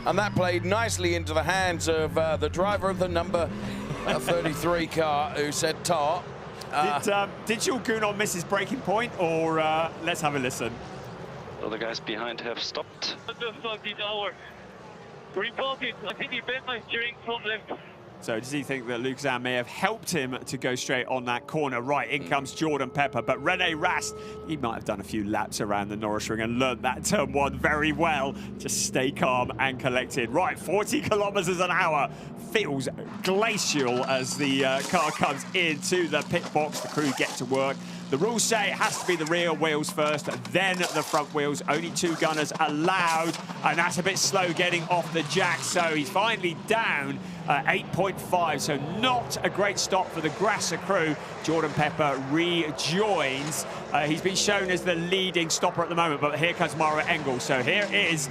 and that played nicely into the hands of the driver of the number 33 car, who said tar. Did Jules Gounon miss his braking point, or let's have a listen. Well, the guys behind have stopped. What the fuck did Auer report it? I think he bent my steering from left. So does he think that Lucas Auer may have helped him to go straight on that corner? Right, in comes Jordan Pepper, but Rene Rast, he might have done a few laps around the Norisring and learned that turn one very well. Just stay calm and collected. Right, 40 kilometers an hour. Feels glacial as the car comes into the pit box. The crew get to work. The rules say it has to be the rear wheels first, then the front wheels. Only 2 gunners allowed, and that's a bit slow getting off the jack. So he's finally down 8.5, so not a great stop for the Grasser crew. Jordan Pepper rejoins. He's been shown as the leading stopper at the moment, but here comes Maro Engel. So here is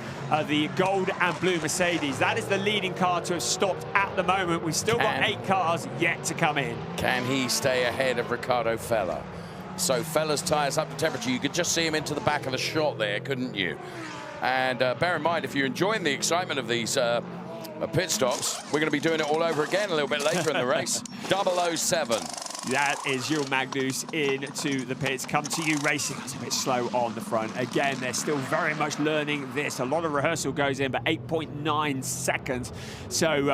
the gold and blue Mercedes. That is the leading car to have stopped at the moment. We've still got 8 cars yet to come in. Can he stay ahead of Ricardo Fella? So Fella's tyres up to temperature. You could just see him into the back of the shot there, couldn't you? And bear in mind, if you're enjoying the excitement of these pit stops, we're going to be doing it all over again a little bit later in the race. 007. That is Gilles Magnus into the pits. Come to you racing. That's a bit slow on the front. Again, they're still very much learning this. A lot of rehearsal goes in, but 8.9 seconds. So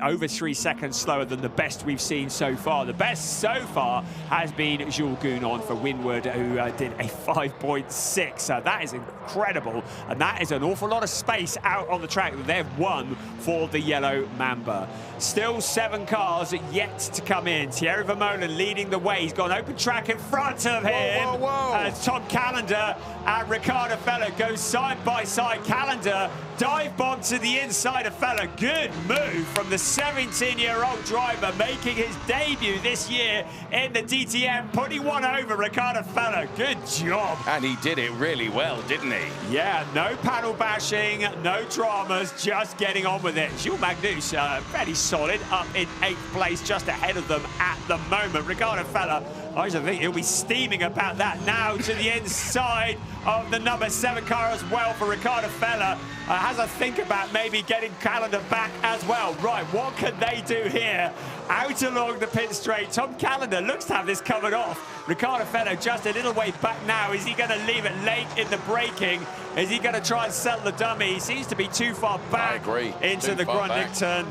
over 3 seconds slower than the best we've seen so far. The best so far has been Jules Gounon for Windward, who did a 5.6. So that is incredible. And that is an awful lot of space out on the track that they've won for the Yellow Mamba. Still 7 cars yet to come in. Thierry Vermeulen leading the way. He's got an open track in front of him. Whoa, whoa, whoa. As Tom Callender and Ricardo Feller go side by side. Callender dive bomb to the inside of Feller. Good move from the 17-year-old driver making his debut this year in the DTM, putting one over Ricardo Feller. Good job. And he did it really well, didn't he? Yeah, no paddle bashing, no dramas, just getting on with it. Gilles Magnus, fairly solid, up in 8th place, just ahead of them at the moment. Ricardo Feller, I just think he'll be steaming about that now to the inside of the number 7 car as well for Ricardo Feller. Has a think about maybe getting Callender back as well. Right, what can they do here? Out along the pit straight. Tom Callender looks to have this covered off. Ricardo Feller just a little way back now. Is he going to leave it late in the braking? Is he going to try and settle the dummy? He seems to be too far back into the Grundig turn.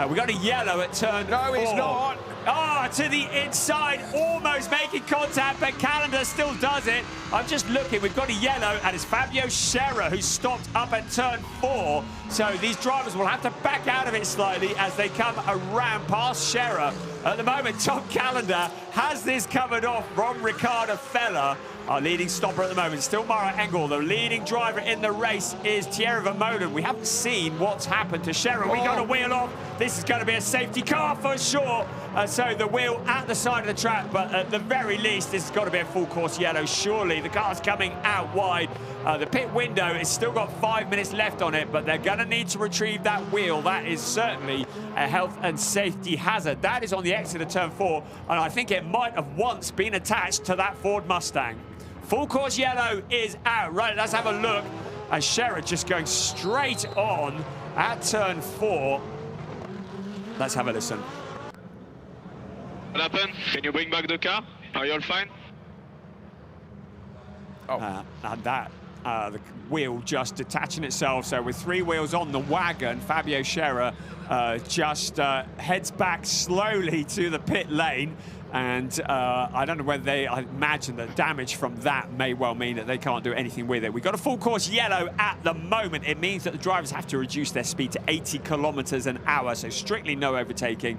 We got a yellow at turn 4. No, he's not. Oh, to the inside, almost making contact, but Callender still does it. I'm just looking, we've got a yellow, and it's Fabio Scherer who stopped up at turn 4. So these drivers will have to back out of it slightly as they come around past Scherer. At the moment, Tom Callender has this covered off from Ricardo Feller. Our leading stopper at the moment, still Mara Engel. The leading driver in the race is Thierry Vermeulen. We haven't seen what's happened to Scherer. We got a wheel off. This is going to be a safety car for sure. So the wheel at the side of the track, but at the very least, this has got to be a full course yellow, surely. The car's coming out wide. The pit window has still got 5 minutes left on it, but they're going to need to retrieve that wheel. That is certainly a health and safety hazard. That is on the exit of turn 4, and I think it might have once been attached to that Ford Mustang. Full course yellow is out. Right, let's have a look. And Scherer just going straight on at turn 4. Let's have a listen. What happened? Can you bring back the car? Are you all fine? And that, the wheel just detaching itself. So with 3 wheels on the wagon, Fabio Scherer just heads back slowly to the pit lane. And I don't know whether I imagine that damage from that may well mean that they can't do anything with it. We've got a full course yellow at the moment. It means that the drivers have to reduce their speed to 80 kilometers an hour, so strictly no overtaking.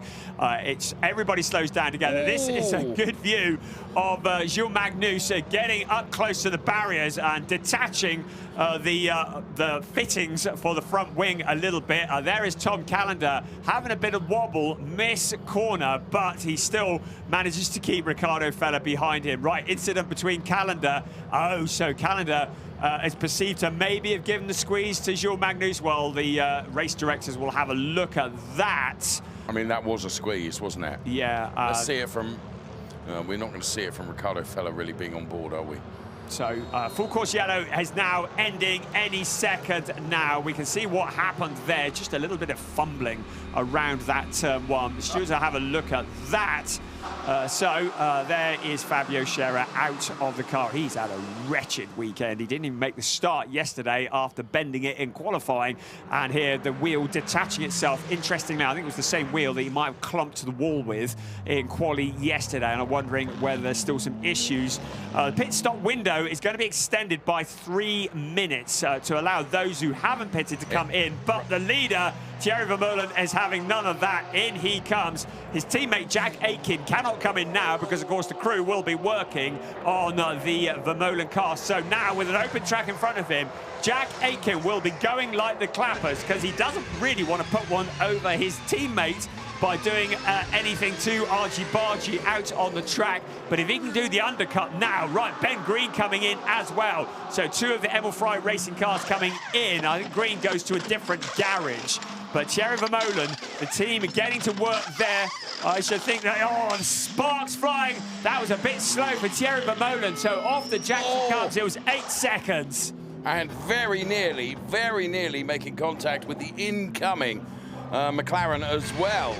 Everybody slows down together. This is a good view of Gilles Magnus getting up close to the barriers and detaching the fittings for the front wing a little bit. There is Tom Callender having a bit of wobble, miss corner, but he still manages to keep Ricardo Feller behind him. Right, incident between Callender. Oh, so Callender is perceived to maybe have given the squeeze to Gilles Magnus. Well, the race directors will have a look at that. I mean, that was a squeeze, wasn't it? Yeah. Let's see it from... we're not going to see it from Ricardo Feller really being on board, are we? So full course yellow is now ending any second now. We can see what happened there. Just a little bit of fumbling around that turn 1. The stewards will have a look at that. There is Fabio Scherer out of the car. He's had a wretched weekend. He didn't even make the start yesterday after bending it in qualifying. And here the wheel detaching itself. Interestingly, I think it was the same wheel that he might have clumped to the wall with in quali yesterday. And I'm wondering whether there's still some issues. The pit stop window is going to be extended by 3 minutes to allow those who haven't pitted to come in. But the leader, Thierry Vermeulen, is having none of that. In he comes. His teammate Jack Aitken cannot come in now because, of course, the crew will be working on the Vermeulen car. So now, with an open track in front of him, Jack Aitken will be going like the clappers because he doesn't really want to put one over his teammate by doing anything too argy-bargy out on the track. But if he can do the undercut now, right, Ben Green coming in as well. So 2 of the Emil Frey racing cars coming in. I think Green goes to a different garage. But Thierry Vermeulen, the team getting to work there. I should think that, the sparks flying. That was a bit slow for Thierry Vermeulen. So off the Jackson comes, it was 8 seconds. And very nearly making contact with the incoming McLaren as well.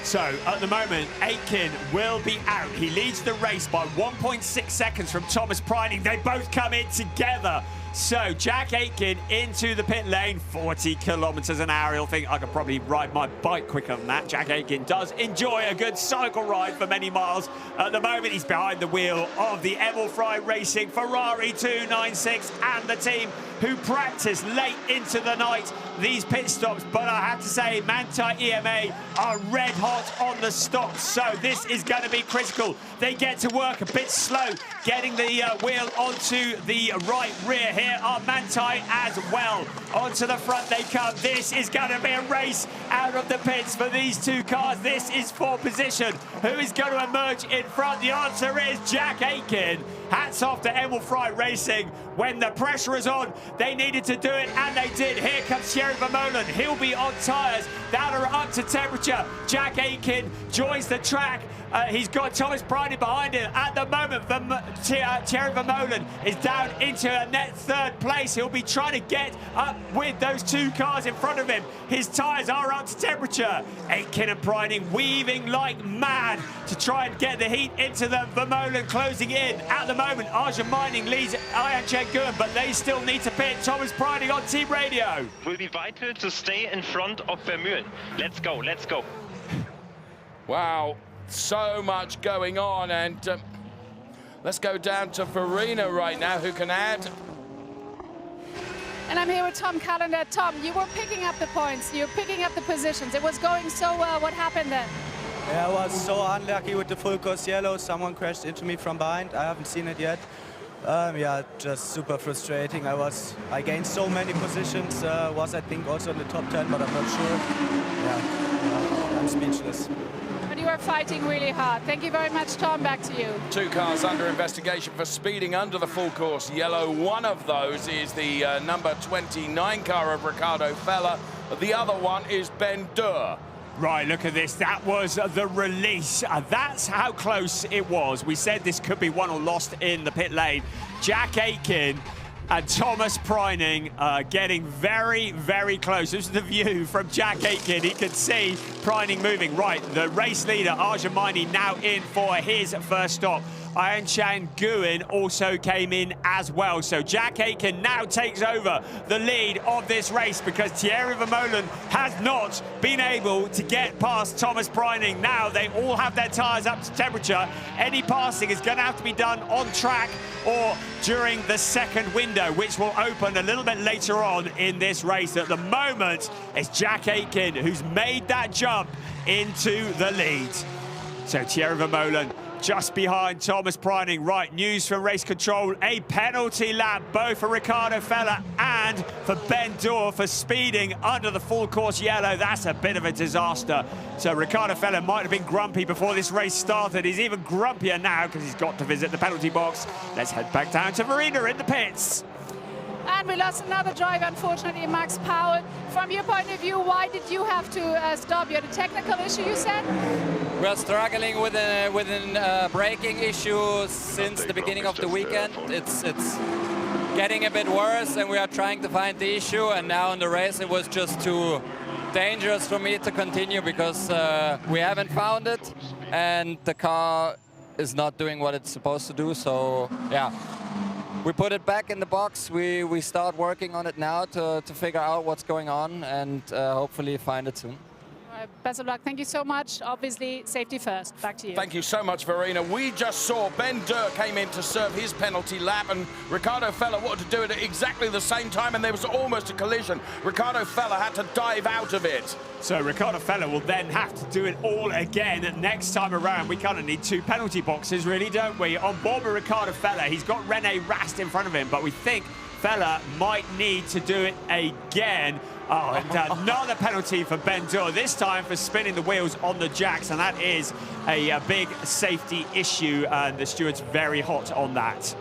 So at the moment, Aitken will be out. He leads the race by 1.6 seconds from Thomas Preining. They both come in together. So Jack Aitken into the pit lane, 40 kilometers an hour. He'll think I could probably ride my bike quicker than that. Jack Aitken does enjoy a good cycle ride for many miles. At the moment, he's behind the wheel of the Emil Frey Racing Ferrari 296 and the team who practiced late into the night these pit stops. But I have to say, Manthey EMA are red hot on the stops. So this is going to be critical. They get to work a bit slow, getting the wheel onto the right rear. Here are Manthey as well. Onto the front they come. This is going to be a race out of the pits for these two cars. This is for position. Who is going to emerge in front? The answer is Jack Aitken. Hats off to Emil Frey Racing. When the pressure is on, they needed to do it, and they did. Here comes Thierry Vermeulen. He'll be on tyres that are up to temperature. Jack Aitken joins the track. He's got Thomas Preining behind him. At the moment, Thierry Vermeulen is down into a net third place. He'll be trying to get up with those two cars in front of him. His tyres are up to temperature. Aitken and Preining weaving like mad to try and get the heat into them. Vermeulen closing in. At the moment, Arjun Mining leads Ian Chen-Guyen, but they still need to pit. Thomas Preining on team radio. Will be vital to stay in front of Vermeulen. Let's go, let's go. Wow. So much going on, and let's go down to Verena right now, who can add. And I'm here with Tom Callender. Tom, you were picking up the points, you were picking up the positions. It was going so well. What happened then? Yeah, I was so unlucky with the full course yellow. Someone crashed into me from behind. I haven't seen it yet. Yeah, just super frustrating. I gained so many positions. Was I think also in the top 10, but I'm not sure. Yeah, I'm speechless. But you are fighting really hard. Thank you very much, Tom. Back to you. Two cars under investigation for speeding under the full course yellow. One of those is the number 29 car of Ricardo Feller. The other one is Ben Durr. Right, look at this. That was the release. That's how close it was. We said this could be won or lost in the pit lane. Jack Aitken and Thomas Preining getting very, very close. This is the view from Jack Aitken. He can see Preining moving. Right, the race leader, Arjun Mining, now in for his first stop. Ian Chen-Guyen also came in as well. So Jack Aitken now takes over the lead of this race because Thierry Vermeulen has not been able to get past Thomas Preining. Now they all have their tyres up to temperature. Any passing is going to have to be done on track or during the second window, which will open a little bit later on in this race. At the moment, it's Jack Aitken who's made that jump into the lead. So Thierry Vermeulen just behind Thomas Preining. Right, news from race control. A penalty lap, both for Ricardo Feller and for Ben Durr for speeding under the full course yellow. That's a bit of a disaster. So Ricardo Feller might have been grumpy before this race started. He's even grumpier now because he's got to visit the penalty box. Let's head back down to Verena in the pits. And we lost another driver, unfortunately, Max Powell. From your point of view, why did you have to stop? You had a technical issue, you said? We are struggling with a braking issue since the beginning of the weekend. It's getting a bit worse, and we are trying to find the issue. And now in the race, it was just too dangerous for me to continue because we haven't found it, and the car is not doing what it's supposed to do. So, yeah. We put it back in the box. We start working on it now to figure out what's going on and hopefully find it soon. Best of luck. Thank you so much. Obviously, safety first. Back to you. Thank you so much, Verena. We just saw Ben Durr came in to serve his penalty lap, and Ricardo Feller wanted to do it at exactly the same time, and there was almost a collision. Ricardo Feller had to dive out of it. So Ricardo Feller will then have to do it all again next time around. We kind of need two penalty boxes, really, don't we? On board with Ricardo Feller, he's got Rene Rast in front of him, but we think Feller might need to do it again. Oh, and another penalty for Ben Durr, this time for spinning the wheels on the jacks, and that is a big safety issue, and the steward's very hot on that.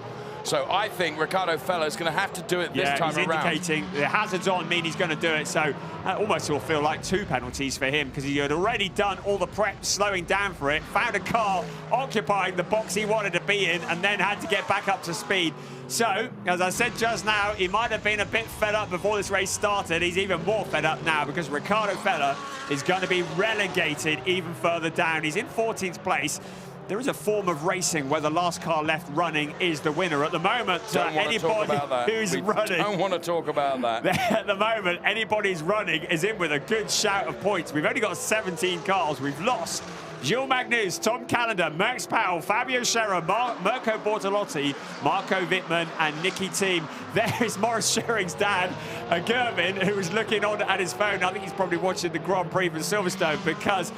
So I think Ricardo Feller is going to have to do it this time he's around. indicating the hazards on mean he's going to do it. So almost will feel like 2 penalties for him because he had already done all the prep, slowing down for it, found a car occupying the box he wanted to be in, and then had to get back up to speed. So, as I said just now, he might have been a bit fed up before this race started. He's even more fed up now because Ricardo Feller is going to be relegated even further down. He's in 14th place. There is a form of racing where the last car left running is the winner. At the moment, anybody who's running... don't want to talk about that. At the moment, anybody who's running is in with a good shout of points. We've only got 17 cars. We've lost Gilles Magnus, Tom Callender, Max Powell, Fabio Scherer, Mirko Bortolotti, Marco Wittmann and Nicky Thiem. There is Maurice Schering's dad, Gervin, who was looking on at his phone. I think he's probably watching the Grand Prix from Silverstone because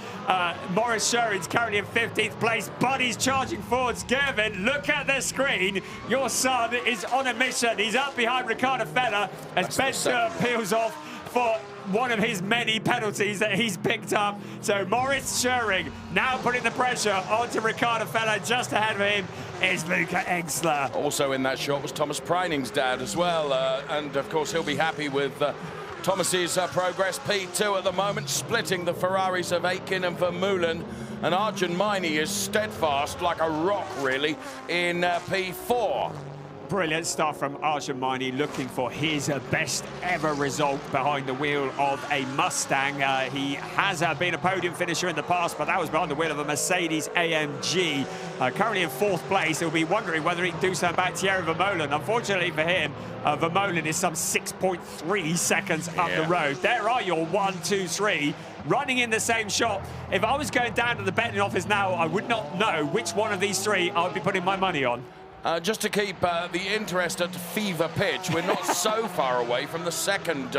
Maurice Schering's currently in 15th place, but he's charging forwards. Gervin, look at the screen. Your son is on a mission. He's up behind Ricardo Feller as Spencer peels off for one of his many penalties that he's picked up. So Maurice Schering now putting the pressure onto Ricardo Feller. Just ahead of him is Luca Engstler. Also in that shot was Thomas Preining's dad as well. And of course he'll be happy with Thomas's progress. P2 at the moment, splitting the Ferraris of Aitken and Vermeulen. And Arjun Maini is steadfast like a rock, really, in P4. Brilliant stuff from Arjun Maini, looking for his best ever result behind the wheel of a Mustang. He has been a podium finisher in the past, but that was behind the wheel of a Mercedes AMG. Currently in 4th place, he'll be wondering whether he can do something about Thierry Vermeulen. Unfortunately for him, Vermeulen is some 6.3 seconds up the road. There are your 1, 2, 3 running in the same shot. If I was going down to the betting office now, I would not know which one of these 3 I would be putting my money on. Just to keep the interest at fever pitch, we're not so far away from the second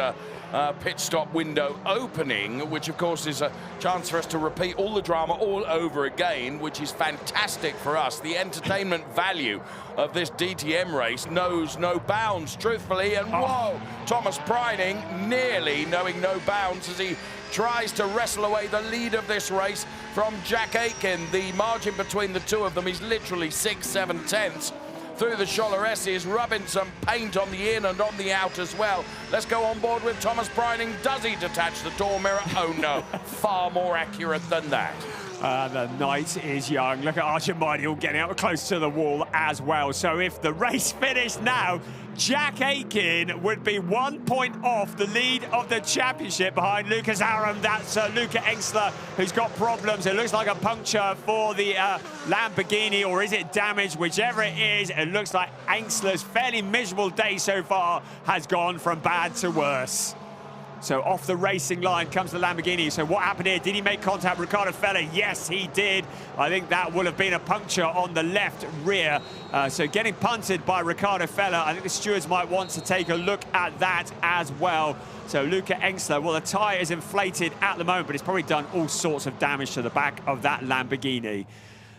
pit stop window opening, which of course is a chance for us to repeat all the drama all over again, which is fantastic for us. The entertainment value of this DTM race knows no bounds, truthfully, and whoa, Thomas Preining nearly knowing no bounds as he tries to wrestle away the lead of this race from Jack Aitken. The margin between the two of them is literally 6-7 tenths. Through the Cholereses, rubbing some paint on the in and on the out as well. Let's go on board with Thomas Preining. Does he detach the door mirror? Oh no, far more accurate than that. The night is young. Look at Arjun Maini all getting out close to the wall as well. So if the race finished now, Jack Aitken would be 1 point off the lead of the championship behind Lucas Aram. That's Luca Engstler, who's got problems. It looks like a puncture for the Lamborghini, or is it damage? Whichever it is, it looks like Engstler's fairly miserable day so far has gone from bad to worse. So off the racing line comes the Lamborghini. So what happened here? Did he make contact with Ricardo Feller? Yes, he did. I think that will have been a puncture on the left rear. So getting punted by Ricardo Feller. I think the stewards might want to take a look at that as well. So Luca Engstler, well, the tyre is inflated at the moment, but it's probably done all sorts of damage to the back of that Lamborghini.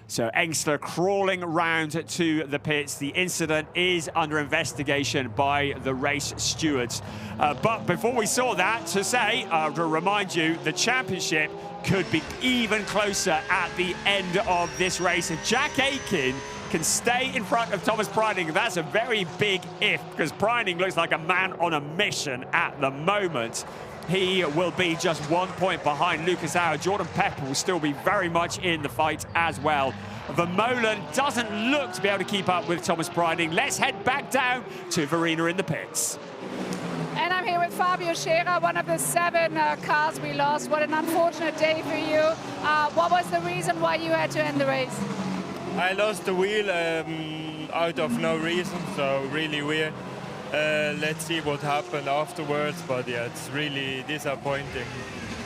So Engstler crawling round to the pits. The incident is under investigation by the race stewards. But before we saw that, to remind you, the championship could be even closer at the end of this race. If Jack Aitken can stay in front of Thomas Preining, that's a very big if, because Preining looks like a man on a mission at the moment. He will be just 1 point behind Lucas Auer. Jordan Pepper will still be very much in the fight as well. Vermeulen doesn't look to be able to keep up with Thomas Preining. Let's head back down to Verena in the pits. And I'm here with Fabio Scherer, one of the 7 cars we lost. What an unfortunate day for you. What was the reason why you had to end the race? I lost the wheel out of no reason, so really weird. Let's see what happened afterwards, but yeah, it's really disappointing.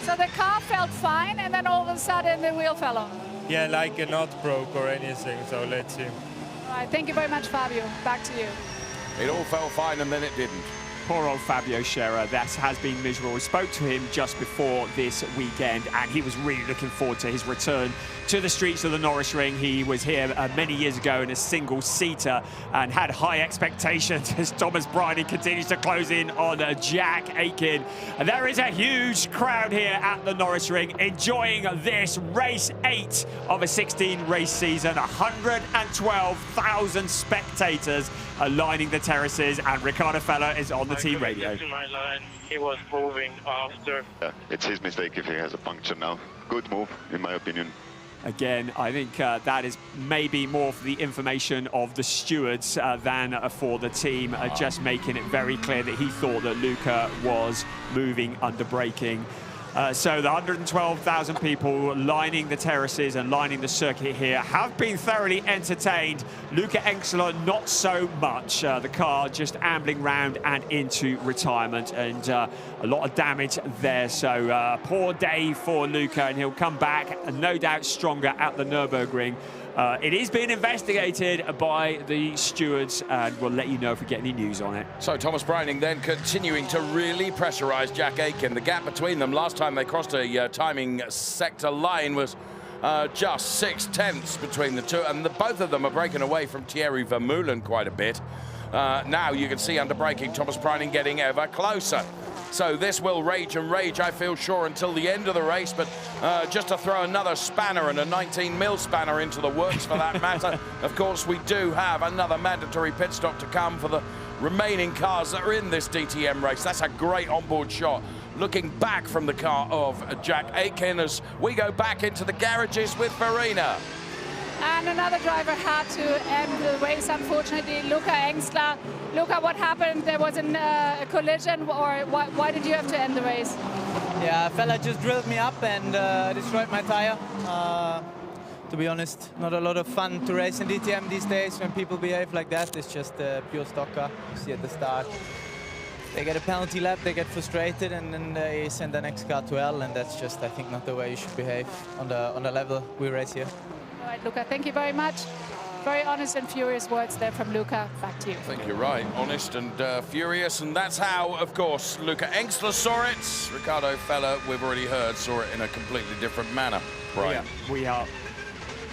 So the car felt fine, and then all of a sudden the wheel fell off? Yeah, like a nut broke or anything, so let's see. All right, thank you very much, Fabio. Back to you. It all felt fine and then it didn't. poor old Fabio Scherer. That has been miserable. We spoke to him just before this weekend, and he was really looking forward to his return to the streets of the Norisring. He was here many years ago in a single-seater and had high expectations as Thomas Bryning continues to close in on Jack Aitken. And there is a huge crowd here at the Norisring enjoying this race 8 of a 16-race season. 112,000 spectators lining the terraces, and Riccardo Feller is on the team radio. My line. He was moving after. Yeah, it's his mistake if he has a puncture now. Good move, in my opinion. Again, I think that is maybe more for the information of the stewards than for the team, just making it very clear that he thought that Luca was moving under braking. So the 112,000 people lining the terraces and lining the circuit here have been thoroughly entertained. Luca Engstler, not so much. The car just ambling round and into retirement, and a lot of damage there. So poor day for Luca, and he'll come back, no doubt, stronger at the Nürburgring. It is being investigated by the stewards, and we'll let you know if we get any news on it. So Thomas Bryning then continuing to really pressurise Jack Aitken. The gap between them last time they crossed a timing sector line was just 0.6 between the two, and both of them are breaking away from Thierry Vermeulen quite a bit. Now you can see under braking Thomas Bryning getting ever closer. So this will rage and rage, I feel sure, until the end of the race. But just to throw another spanner, and a 19mm spanner into the works for that matter, of course, we do have another mandatory pit stop to come for the remaining cars that are in this DTM race. That's a great onboard shot, looking back from the car of Jack Aitken as we go back into the garages with Farina. And another driver had to end the race, unfortunately, Luca Engstler. Luca, what happened? There was a collision, or why did you have to end the race? Yeah, a fella just drilled me up and destroyed my tire. To be honest, not a lot of fun to race in DTM these days when people behave like that. It's just a pure stock car. You see at the start, they get a penalty lap, they get frustrated, and then they send the next car to hell, and that's just, I think, not the way you should behave on the level we race here. All right, Luca, thank you very much. Very honest and furious words there from Luca. Back to you. I think you're right, honest and furious, and that's how, of course, Luca Engstler saw it. Riccardo Feller, we've already heard, saw it in a completely different manner. Brian. Yeah, we are.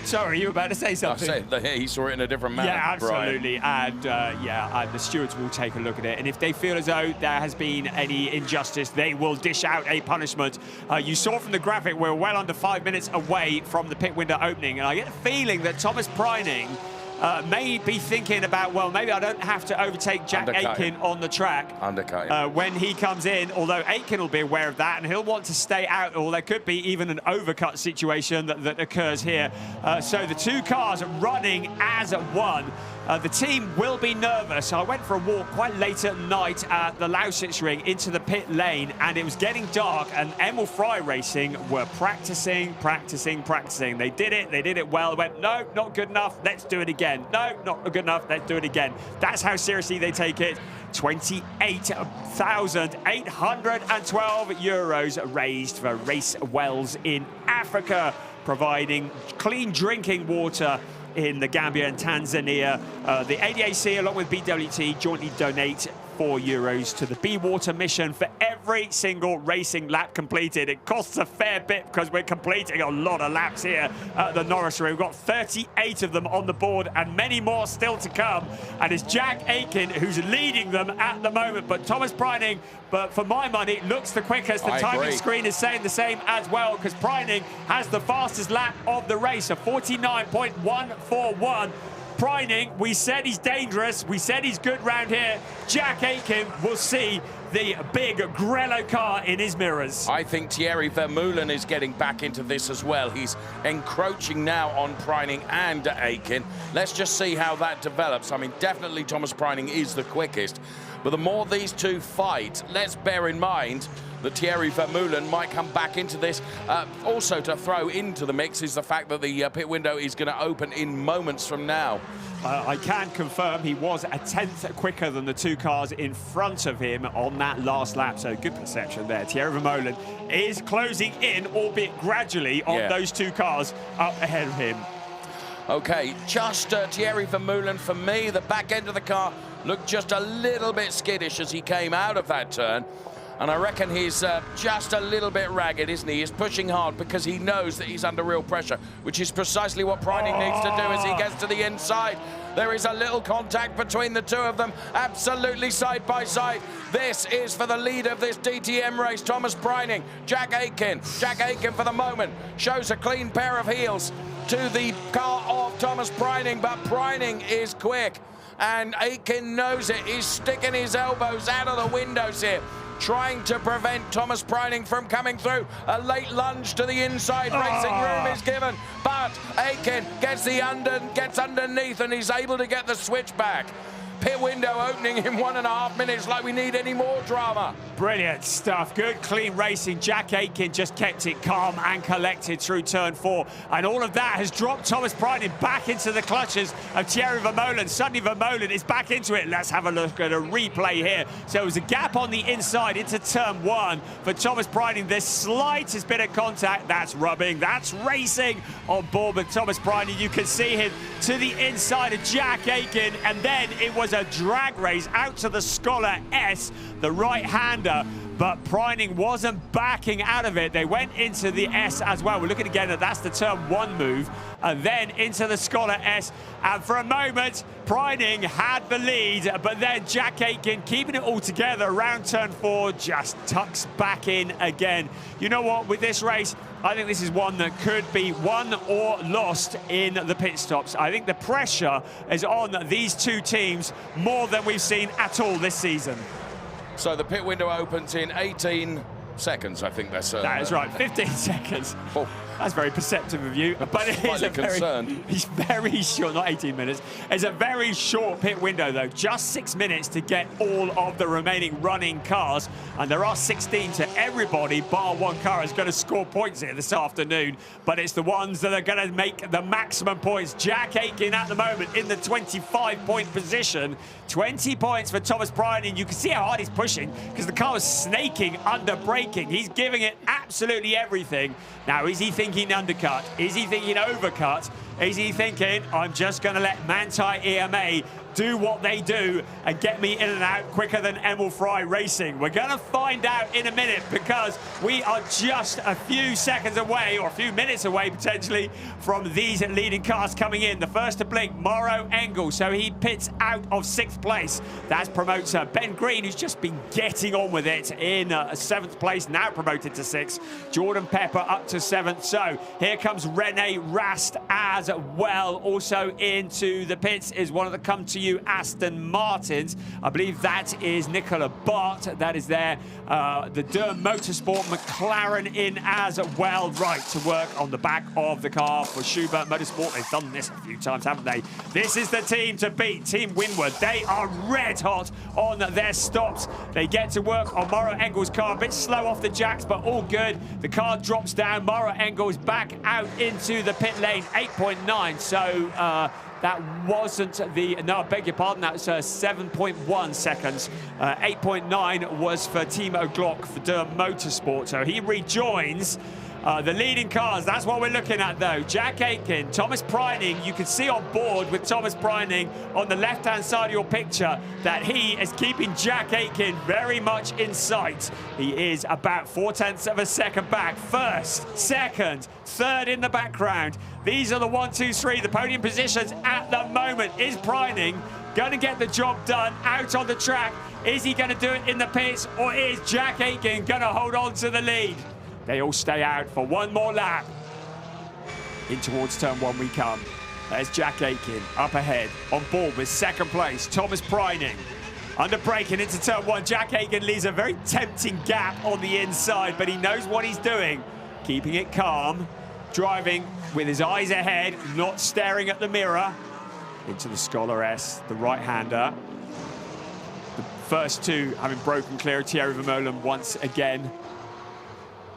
Sorry, you were about to say something. I said that he saw it in a different manner. Yeah, absolutely. Brian. And yeah, the stewards will take a look at it. And if they feel as though there has been any injustice, they will dish out a punishment. You saw from the graphic, we're well under 5 minutes away from the pit window opening. And I get a feeling that Thomas Bryning may be thinking about, well, maybe I don't have to overtake Jack Aitken on the track when he comes in, although Aitken will be aware of that and he'll want to stay out, or there could be even an overcut situation that occurs here. So the two cars running as one. The team will be nervous. I went for a walk quite late at night at the Lausitzring into the pit lane, and it was getting dark, and Emil Fry Racing were practicing. They did it well. They went, no, not good enough, let's do it again. No, not good enough, let's do it again. That's how seriously they take it. 28,812 euros raised for Race Wells in Africa, providing clean drinking water in the Gambia and Tanzania. The ADAC, along with BWT, jointly donate €4 to the Be Water mission for every single racing lap completed. It costs a fair bit because we're completing a lot of laps here at the Norisring. We've got 38 of them on the board and many more still to come. And it's Jack Aitken who's leading them at the moment. But Thomas Bryning, but for my money, looks the quickest. The timing screen is saying the same as well, because Bryning has the fastest lap of the race, a 49.141. Bryning, we said he's dangerous. We said he's good round here. Jack Aitken will see the big Grello car in his mirrors. I think Thierry Vermeulen is getting back into this as well. He's encroaching now on Bryning and Aitken. Let's just see how that develops. I mean, definitely Thomas Bryning is the quickest. But the more these two fight, let's bear in mind that Thierry Vermeulen might come back into this. Also to throw into the mix is the fact that the pit window is going to open in moments from now. I can confirm he was a tenth quicker than the two cars in front of him on that last lap, so good perception there. Thierry Vermeulen is closing in, albeit gradually, on those two cars up ahead of him. Okay, just Thierry Vermeulen for me. The back end of the car looked just a little bit skittish as he came out of that turn. And I reckon he's just a little bit ragged, isn't he? He's pushing hard because he knows that he's under real pressure, which is precisely what Preining needs to do as he gets to the inside. There is a little contact between the two of them, absolutely side by side. This is for the lead of this DTM race. Thomas Preining, Jack Aitken. Jack Aitken for the moment shows a clean pair of heels to the car of Thomas Preining, but Preining is quick. And Aitken knows it. He's sticking his elbows out of the windows here, trying to prevent Thomas Preining from coming through. A late lunge to the inside racing room is given, but Aitken gets underneath and he's able to get the switch back. Pit window opening in 1.5 minutes, like we need any more drama. Brilliant stuff. Good, clean racing. Jack Aitken just kept it calm and collected through turn 4. And all of that has dropped Thomas Preining back into the clutches of Thierry Vermeulen. Suddenly Vermeulen is back into it. Let's have a look at a replay here. So it was a gap on the inside into turn 1 for Thomas Preining. The slightest bit of contact. That's rubbing. That's racing on board with Thomas Preining. You can see him to the inside of Jack Aitken. And then it was a drag race out to the Scholar S, the right-hander, but Preining wasn't backing out of it. They went into the S as well. We're looking again at that's the turn 1 move, and then into the Scholar S. And for a moment, Preining had the lead, but then Jack Aitken, keeping it all together around turn 4, just tucks back in again. You know what, with this race, I think this is one that could be won or lost in the pit stops. I think the pressure is on these two teams more than we've seen at all this season. So the pit window opens in 18 seconds, I think that's... that is right, 15 seconds. Oh. That's very perceptive of you, but it is he's very short, not 18 minutes. It's a very short pit window, though. Just 6 minutes to get all of the remaining running cars, and there are 16 to everybody, bar one car is going to score points here this afternoon, but it's the ones that are going to make the maximum points. Jack Aitken at the moment in the 25-point position. 20 points for Thomas Preining. You can see how hard he's pushing because the car was snaking under braking. He's giving it absolutely everything. Now, is he thinking undercut? Is he thinking overcut? Is he thinking, I'm just going to let Manthey EMA do what they do and get me in and out quicker than Emil Fry Racing? We're going to find out in a minute because we are just a few seconds away, or a few minutes away potentially, from these leading cars coming in. The first to blink, Mauro Engel, so he pits out of 6th place. That's promoter Ben Green, who's just been getting on with it in 7th place, now promoted to 6th. Jordan Pepper up to 7th. So here comes Rene Rast as well. Also into the pits is one of the come to you Aston Martins. I believe that is Nicola Bart. That is there. The Durham Motorsport McLaren in as well. Right to work on the back of the car for Schubert Motorsport. They've done this a few times, haven't they? This is the team to beat, Team Windward. They are red hot on their stops. They get to work on Mauro Engel's car. A bit slow off the jacks, but all good. The car drops down. Mauro Engel's back out into the pit lane. 8.9. So that wasn't the, no, I beg your pardon, that was 7.1 seconds. 8.9 was for Timo Glock for Durham Motorsport. So he rejoins the leading cars. That's what we're looking at, though. Jack Aitken, Thomas Preining. You can see on board with Thomas Preining on the left-hand side of your picture that he is keeping Jack Aitken very much in sight. He is about 0.4 of a second back. First, second, third in the background. These are the 1, 2, 3, the podium positions at the moment. Is Preining going to get the job done out on the track? Is he going to do it in the pits, or is Jack Aitken going to hold on to the lead? They all stay out for one more lap. In towards turn 1 we come. There's Jack Aitken up ahead, on board with 2nd place, Thomas Preining. Under braking into turn 1, Jack Aitken leaves a very tempting gap on the inside, but he knows what he's doing. Keeping it calm, driving with his eyes ahead, not staring at the mirror. Into the Scholar S, the right-hander. The first two having broken clear of Thierry Vermeulen once again.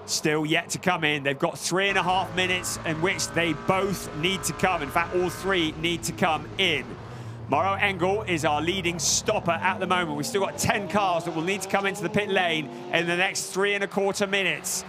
Still yet to come in. They've got 3.5 minutes in which they both need to come. In fact, all three need to come in. Mauro Engel is our leading stopper at the moment. We've still got 10 cars that will need to come into the pit lane in the next 3.25 minutes.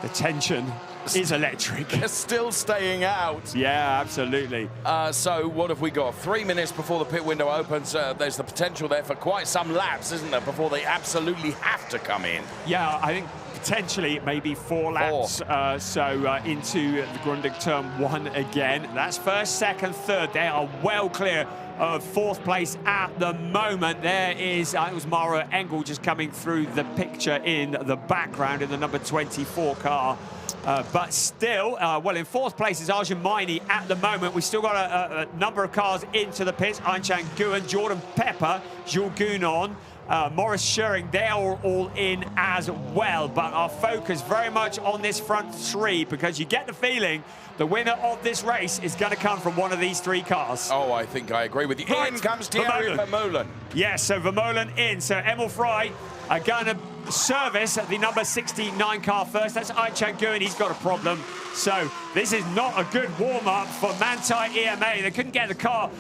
The tension is electric. They're still staying out. Yeah, absolutely. So what have we got? 3 minutes before the pit window opens. There's the potential there for quite some laps, isn't there, before they absolutely have to come in? Yeah, I think potentially maybe 4 laps. Into the Grundig turn 1 again. That's first, second, third. They are well clear of 4th place at the moment. There is, it was Maro Engel just coming through the picture in the background in the number 24 car. But still, well, in 4th place is Arjun Maini at the moment. We've still got a number of cars into the pits. Anchan Nguyen, Jordan Pepper, Jules Gounon, Maurice Schering, they are all in as well. But our focus very much on this front 3, because you get the feeling the winner of this race is going to come from one of these 3 cars. Oh, I think I agree with you. Right. In comes Thierry Vermeulen. Yes, so Vermeulen in. So Emil Frey are going to service the number 69 car first. That's Aichan Nguyen. He's got a problem. So this is not a good warm-up for Manthey EMA. They couldn't get the car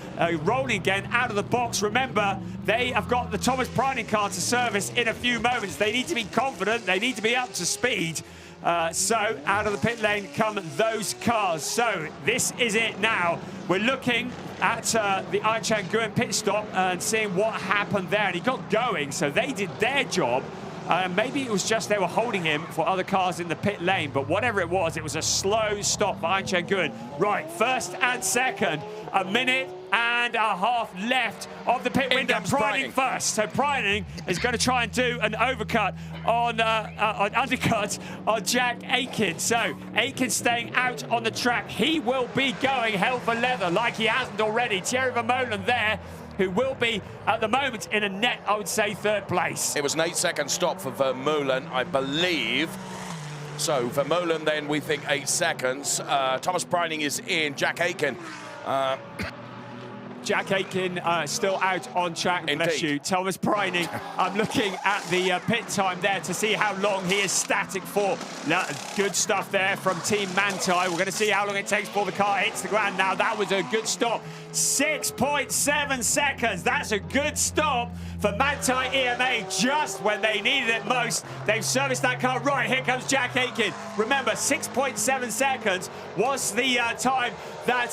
rolling again out of the box. Remember, they have got the Thomas Preining car to service in a few moments. They need to be confident. They need to be up to speed. So out of the pit lane come those cars. So this is it now. We're looking at the Aichan Nguyen pit stop and seeing what happened there. And he got going, so they did their job. Maybe it was just they were holding him for other cars in the pit lane, but whatever it was a slow stop for Aichan Nguyen. Right, first and second, a minute and a half left of the pit window. Preining first. So Preining is going to try and do an overcut on undercut on Jack Aitken. So Aitken staying out on the track. He will be going hell for leather like he hasn't already. Thierry Vermeulen there, who will be, at the moment, in a net, I would say, 3rd place. It was an 8-second stop for Vermeulen, I believe. So Vermeulen then, we think, 8 seconds. Thomas Preining is in. Jack Aitken. Jack Aitken still out on track, bless you. Thomas Preining, I'm looking at the pit time there to see how long he is static for. Good stuff there from Team Manthey. We're going to see how long it takes before the car hits the ground now. That was a good stop. 6.7 seconds. That's a good stop for Manthey EMA just when they needed it most. They've serviced that car. Right, here comes Jack Aitken. Remember, 6.7 seconds was the time that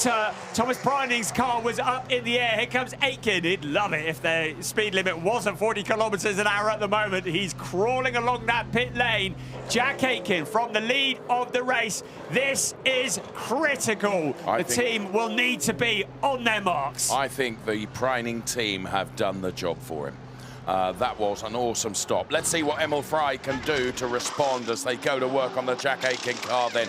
Thomas Preining's car was up in the air. Here comes Aitken. He'd love it if the speed limit wasn't 40 kilometers an hour at the moment. He's crawling along that pit lane. Jack Aitken from the lead of the race. This is critical. The team will need to be on their marks. I think the Preining team have done the job for him. That was an awesome stop. Let's see what Emil Frey can do to respond as they go to work on the Jack Aitken car then.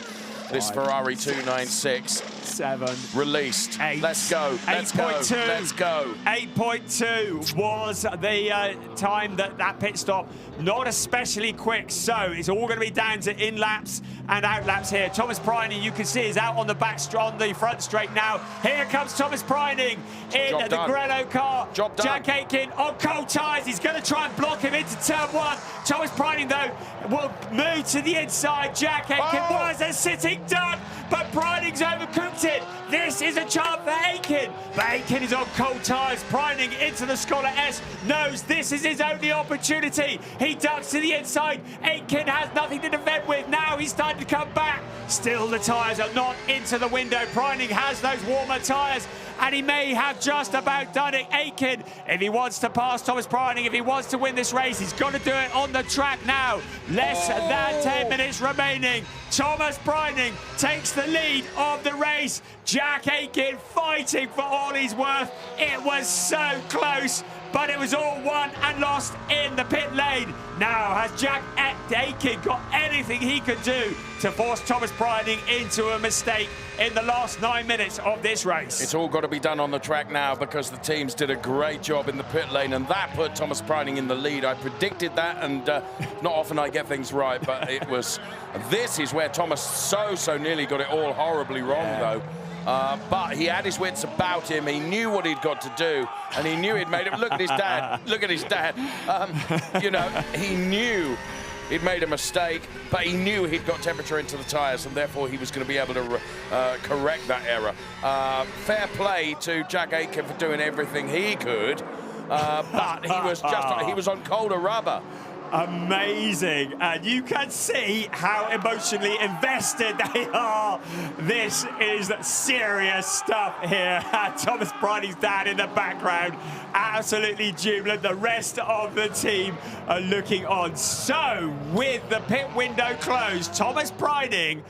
This Ferrari 296. 7. Released. 8. Let's go. Let's go. 8.2. Let's go. 8.2 was the time that pit stop. Not especially quick, so it's all going to be down to in-laps and out-laps here. Thomas Preining, you can see, is out on the on the front straight now. Here comes Thomas Preining in the Grello car. Job done. Jack Aitken on cold tyres. He's going to try and block him into turn 1. Thomas Preining, though, will move to the inside. Jack Aitken was a sitting duck, but Preining's overcooked it. This is a chance for Aitken, but Aitken is on cold tyres. Preining into the Scholar S, knows this is his only opportunity. He ducks to the inside. Aitken has nothing to defend with. Now he's starting to come back. Still, the tyres are not into the window. Preining has those warmer tyres, and he may have just about done it. Aitken, if he wants to pass Thomas Preining, if he wants to win this race, he's got to do it on the track now. Less than 10 minutes remaining. Thomas Preining takes the lead of the race. Jack Aitken fighting for all he's worth. It was so close, but it was all won and lost in the pit lane. Now, has Jack Aitken got anything he can do to force Thomas Preining into a mistake in the last 9 minutes of this race? It's all got to be done on the track now because the teams did a great job in the pit lane, and that put Thomas Preining in the lead. I predicted that, and not often I get things right, but it was... This is where Thomas so nearly got it all horribly wrong, though. But he had his wits about him. He knew what he'd got to do, and he knew he'd made it. Look at his dad. Look at his dad. You know, he knew he'd made a mistake, but he knew he'd got temperature into the tyres, and therefore he was going to be able to correct that error. Fair play to Jack Aitken for doing everything he could, but he was on colder rubber. Amazing, and you can see how emotionally invested they are. This is serious stuff here. Thomas Prining's dad in the background, absolutely jubilant. The rest of the team are looking on. So, with the pit window closed, Thomas Prining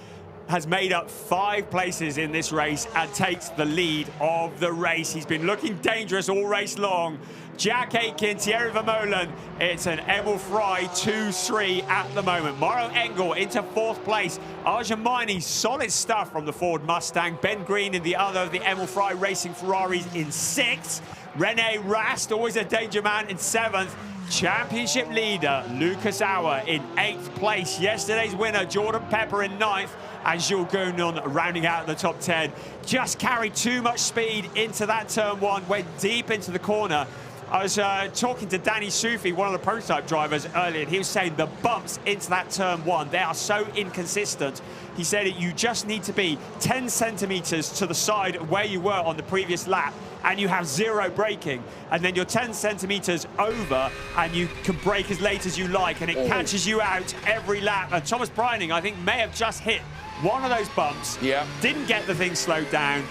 has made up 5 places in this race and takes the lead of the race. He's been looking dangerous all race long. Jack Aitken, Thierry Vermeulen, it's an Emil Fry 2-3 at the moment. Mauro Engel into 4th place. Arjun Maini, solid stuff from the Ford Mustang. Ben Green in the other of the Emil Fry Racing Ferraris in 6th. Rene Rast, always a danger man, in 7th. Championship leader Lucas Auer in 8th place. Yesterday's winner Jordan Pepper in 9th. And Jules Gounon rounding out the top 10. Just carried too much speed into that turn 1, went deep into the corner. I was talking to Danny Soufi, one of the prototype drivers, earlier, and he was saying the bumps into that turn 1, they are so inconsistent. He said you just need to be 10 centimeters to the side of where you were on the previous lap, and you have 0 braking, and then you're 10 centimeters over, and you can brake as late as you like, and it catches you out every lap. And Thomas Prining, I think, may have just hit one of those bumps, didn't get the thing slowed down,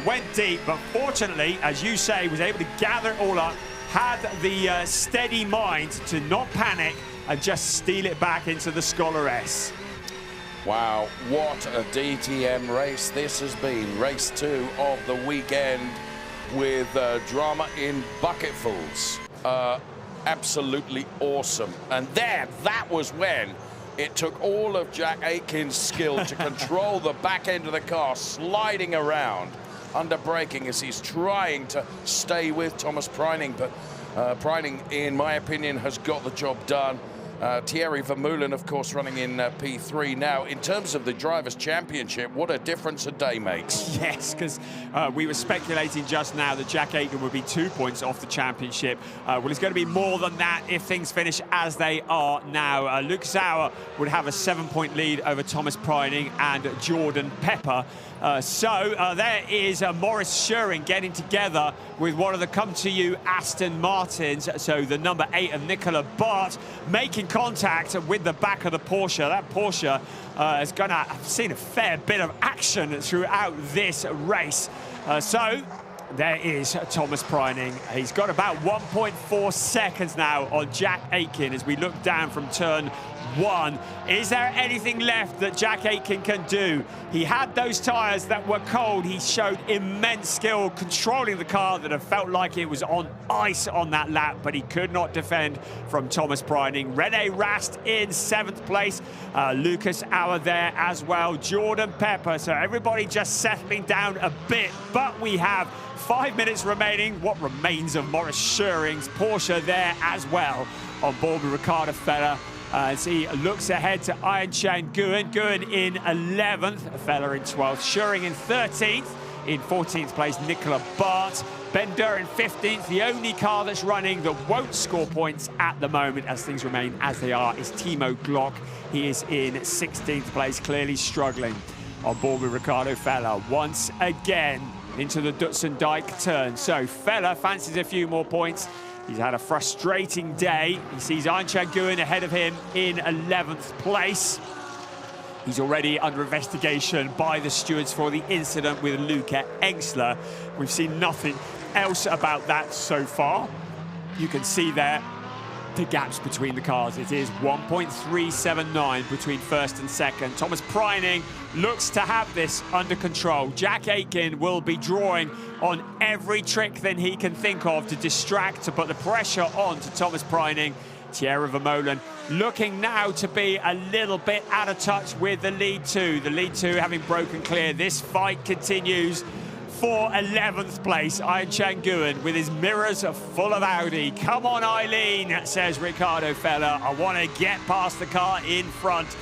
went deep, but fortunately, as you say, was able to gather it all up, had the steady mind to not panic and just steal it back into the Scholar S. Wow, what a DTM race this has been. Race 2 of the weekend with drama in bucketfuls. Absolutely awesome. And there, that was when it took all of Jack Aitken's skill to control the back end of the car, sliding around under braking as he's trying to stay with Thomas Prining. But Prining, in my opinion, has got the job done. Thierry Vermeulen, of course, running in P3 now. In terms of the Drivers' Championship, what a difference a day makes. Yes, because we were speculating just now that Jack Aitken would be 2 points off the championship. Well, it's going to be more than that if things finish as they are now. Lucas Auer would have a 7-point lead over Thomas Prining and Jordan Pepper. There is Maurice Schuring getting together with one of the come-to-you Aston Martins. So the number 8 of Nicola Bart making contact with the back of the Porsche. That Porsche is going to have seen a fair bit of action throughout this race. There is Thomas Prining. He's got about 1.4 seconds now on Jack Aitken as we look down from turn 1. Is there anything left that Jack Aitken can do? He had those tyres that were cold. He showed immense skill controlling the car that have felt like it was on ice on that lap, but he could not defend from Thomas Prining. Rene Rast in 7th place. Lucas Auer there as well. Jordan Pepper. So everybody just settling down a bit, but we have 5 minutes remaining. What remains of Maurice Schuring's Porsche there as well, on board with Ricardo Feller. As he looks ahead to Ayan Nguyen. Nguyen in 11th, Feller in 12th, Schuring in 13th. In 14th place, Nicola Bart. Ben Durr in 15th. The only car that's running that won't score points at the moment, as things remain as they are, is Timo Glock. He is in 16th place, clearly struggling. On board with Ricardo Feller once again into the Dutsen Dijk turn. So Feller fancies a few more points. He's had a frustrating day. He sees Ayan Nguyen ahead of him in 11th place. He's already under investigation by the stewards for the incident with Luca Engsler. We've seen nothing else about that so far. You can see there the gaps between the cars. It is 1.379 between first and second. Thomas Prining looks to have this under control. Jack Aitken will be drawing on every trick that he can think of to distract, to put the pressure on to Thomas Prining. Thierry Vermeulen looking now to be a little bit out of touch with the lead 2. The lead 2 having broken clear. This fight continues for 11th place. Ayan Nguyen with his mirrors full of Audi. Come on, Eileen, says Ricardo Feller. I want to get past the car in front.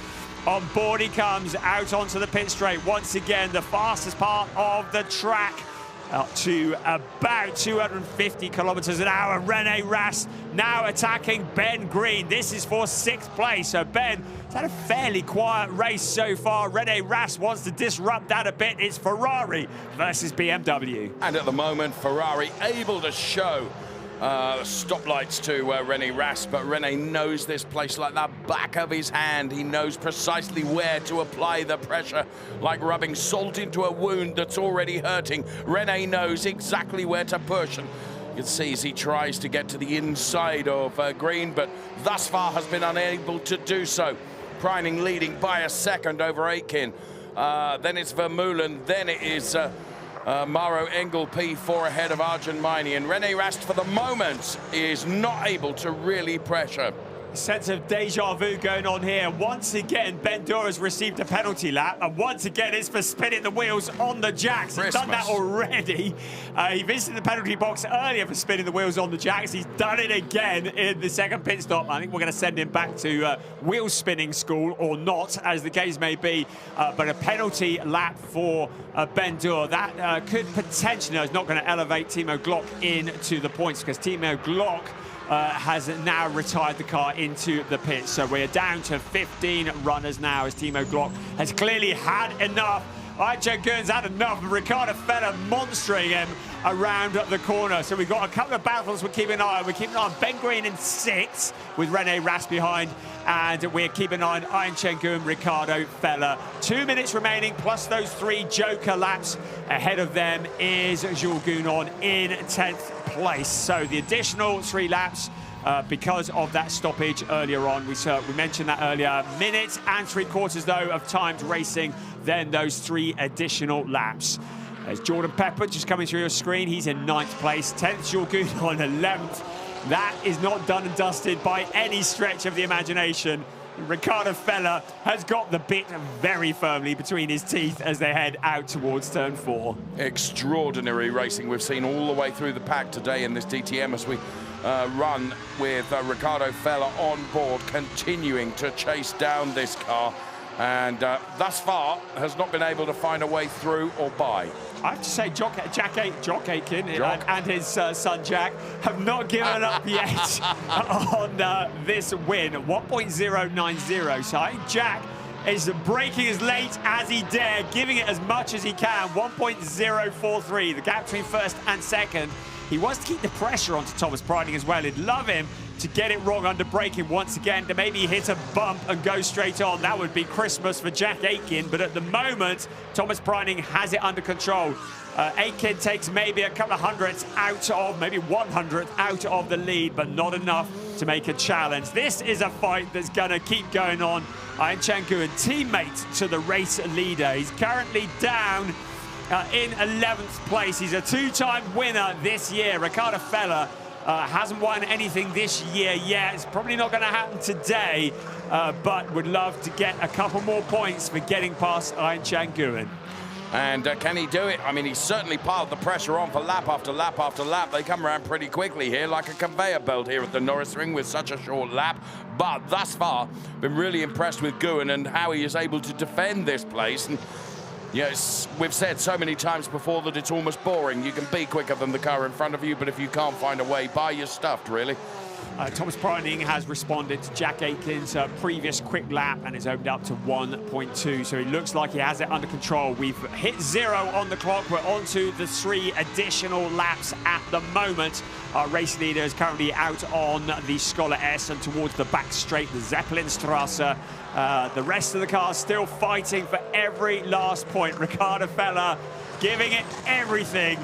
On board he comes, out onto the pit straight. Once again, the fastest part of the track. Up to about 250 kilometers an hour. Rene Rast now attacking Ben Green. This is for 6th place. So Ben has had a fairly quiet race so far. Rene Rast wants to disrupt that a bit. It's Ferrari versus BMW. And at the moment, Ferrari able to show stoplights to René Rast, but René knows this place like the back of his hand. He knows precisely where to apply the pressure, like rubbing salt into a wound that's already hurting. René knows exactly where to push, and you can see as he tries to get to the inside of green, but thus far has been unable to do so. Preining leading by a second over Aitken. Then it's Vermeulen, then it is Maro Engel P4 ahead of Arjun Maini, and René Rast for the moment is not able to really pressure. Sense of deja vu going on here. Once again, Ben Dura has received a penalty lap, and once again it's for spinning the wheels on the jacks. He's done that already. He visited the penalty box earlier for spinning the wheels on the jacks. He's done it again in the second pit stop. I think we're going to send him back to wheel spinning school, or not, as the case may be. But a penalty lap for Ben Dura. That could potentially, no, it's not going to elevate Timo Glock into the points, because Timo Glock has now retired the car into the pit. So we're down to 15 runners now, as Timo Glock has clearly had enough. Arjun Gurn's had enough. Ricardo Feller monstering him around the corner. So we've got a couple of battles we're keeping an eye on. We're keeping an eye on Ben Green in 6th with René Rast behind. And we're keeping an eye on Ian Chen-Gun, Ricardo Feller. 2 minutes remaining, plus those 3 joker laps. Ahead of them is Jules Gounon in 10th place. So the additional 3 laps, because of that stoppage earlier on. We mentioned that earlier. Minute and 3/4 though of timed racing, then those 3 additional laps. There's Jordan Pepper just coming through your screen. He's in 9th place. 10th, Jules Gounon, 11th. That is not done and dusted by any stretch of the imagination. Ricardo Feller has got the bit very firmly between his teeth as they head out towards turn 4. Extraordinary racing we've seen all the way through the pack today in this DTM, as we run with Ricardo Feller on board, continuing to chase down this car, and thus far has not been able to find a way through or by. I have to say, Jock Aitken and his son Jack have not given up yet on this win. 1.090. So I think Jack is braking as late as he dare, giving it as much as he can. 1.043, the gap between first and second. He wants to keep the pressure onto Thomas Preining as well. He'd love him to get it wrong under braking once again, to maybe hit a bump and go straight on. That would be Christmas for Jack Aitken, but at the moment, Thomas Preining has it under control. Aitken takes maybe a couple of hundredths out of, maybe 100th out of the lead, but not enough to make a challenge. This is a fight that's gonna keep going on. Ian Chen-Gun, teammate to the race leader. He's currently down in 11th place. He's a 2-time winner this year. Ricardo Feller hasn't won anything this year yet. It's probably not going to happen today, but would love to get a couple more points for getting past Ian Chen-Gun. And can he do it? I mean, he's certainly piled the pressure on for lap after lap after lap. They come around pretty quickly here, like a conveyor belt here at the Norisring with such a short lap. But thus far, been really impressed with Gounon and how he is able to defend this place. And yes, we've said so many times before that it's almost boring. You can be quicker than the car in front of you, but if you can't find a way by, you're stuffed, really. Thomas Preining has responded to Jack Aitken's previous quick lap and has opened up to 1.2, so it looks like he has it under control. We've hit 0 on the clock. We're on to the 3 additional laps at the moment. Our race leader is currently out on the Scholar S and towards the back straight, the Zeppelinstrasse. The rest of the cars still fighting for every last point. Ricardo Feller giving it everything.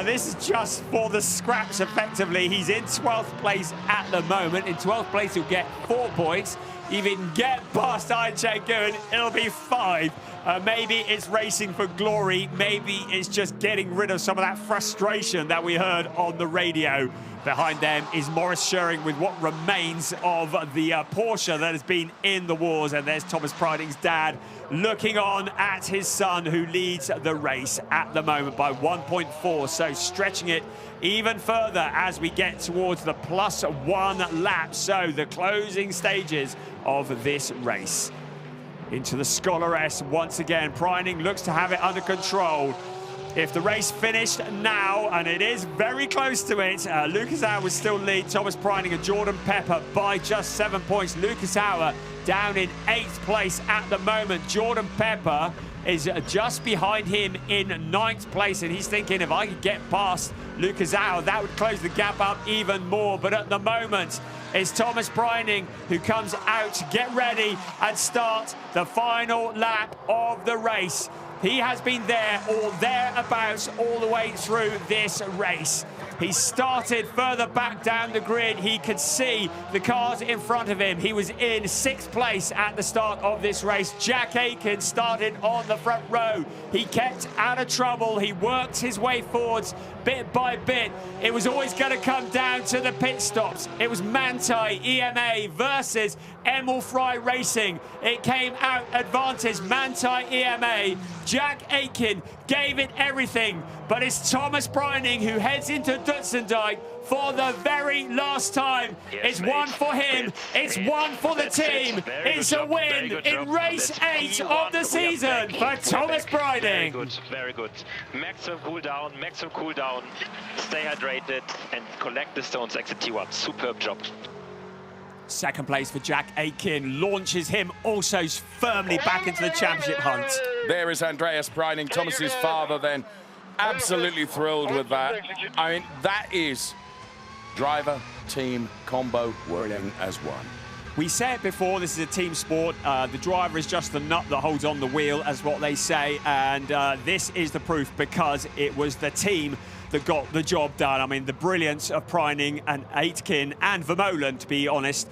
This is just for the scraps, effectively. He's in 12th place at the moment. In 12th place, he'll get 4 points. If he can get past Ian Chen-Gun, it'll be 5. Maybe it's racing for glory. Maybe it's just getting rid of some of that frustration that we heard on the radio. Behind them is Maurice Schering with what remains of the Porsche that has been in the wars. And there's Thomas Preining's dad looking on at his son, who leads the race at the moment by 1.4. So stretching it even further as we get towards the +1 lap. So the closing stages of this race. Into the Scholar S once again. Preining looks to have it under control. If the race finished now, and it is very close to it, Lucas Hauer would still lead Thomas Preining and Jordan Pepper by just 7 points. Lucas Hauer down in 8th place at the moment. Jordan Pepper is just behind him in 9th place, and he's thinking, if I could get past Lucas Auer. That would close the gap up even more. But at the moment, it's Thomas Breining who comes out to get ready and start the final lap of the race. He has been there or thereabouts all the way through this race. He started further back down the grid. He could see the cars in front of him. He was in 6th place at the start of this race. Jack Aitken started on the front row. He kept out of trouble. He worked his way forwards bit by bit. It was always going to come down to the pit stops. It was Manthey EMA versus Emil Frey Racing. It came out advantage, Manthey EMA. Jack Aitken gave it everything, but it's Thomas Breining who heads into Dutzendijk for the very last time. It's one for him. It's one for the team. It's a win in race 8 of the season for Thomas Breining. Very good. Maximum cool down, stay hydrated and collect the stones, exit T1. Superb job. Second place for Jack Aitken launches him also firmly back into the championship hunt. There is Andreas Breining, Thomas's father then. Absolutely thrilled with that. I mean, that is driver, team, combo working as one. We said it before, this is a team sport. The driver is just the nut that holds on the wheel, as what they say. And this is the proof, because it was the team that got the job done. I mean, the brilliance of Breining and Aitken and Vermeulen, to be honest.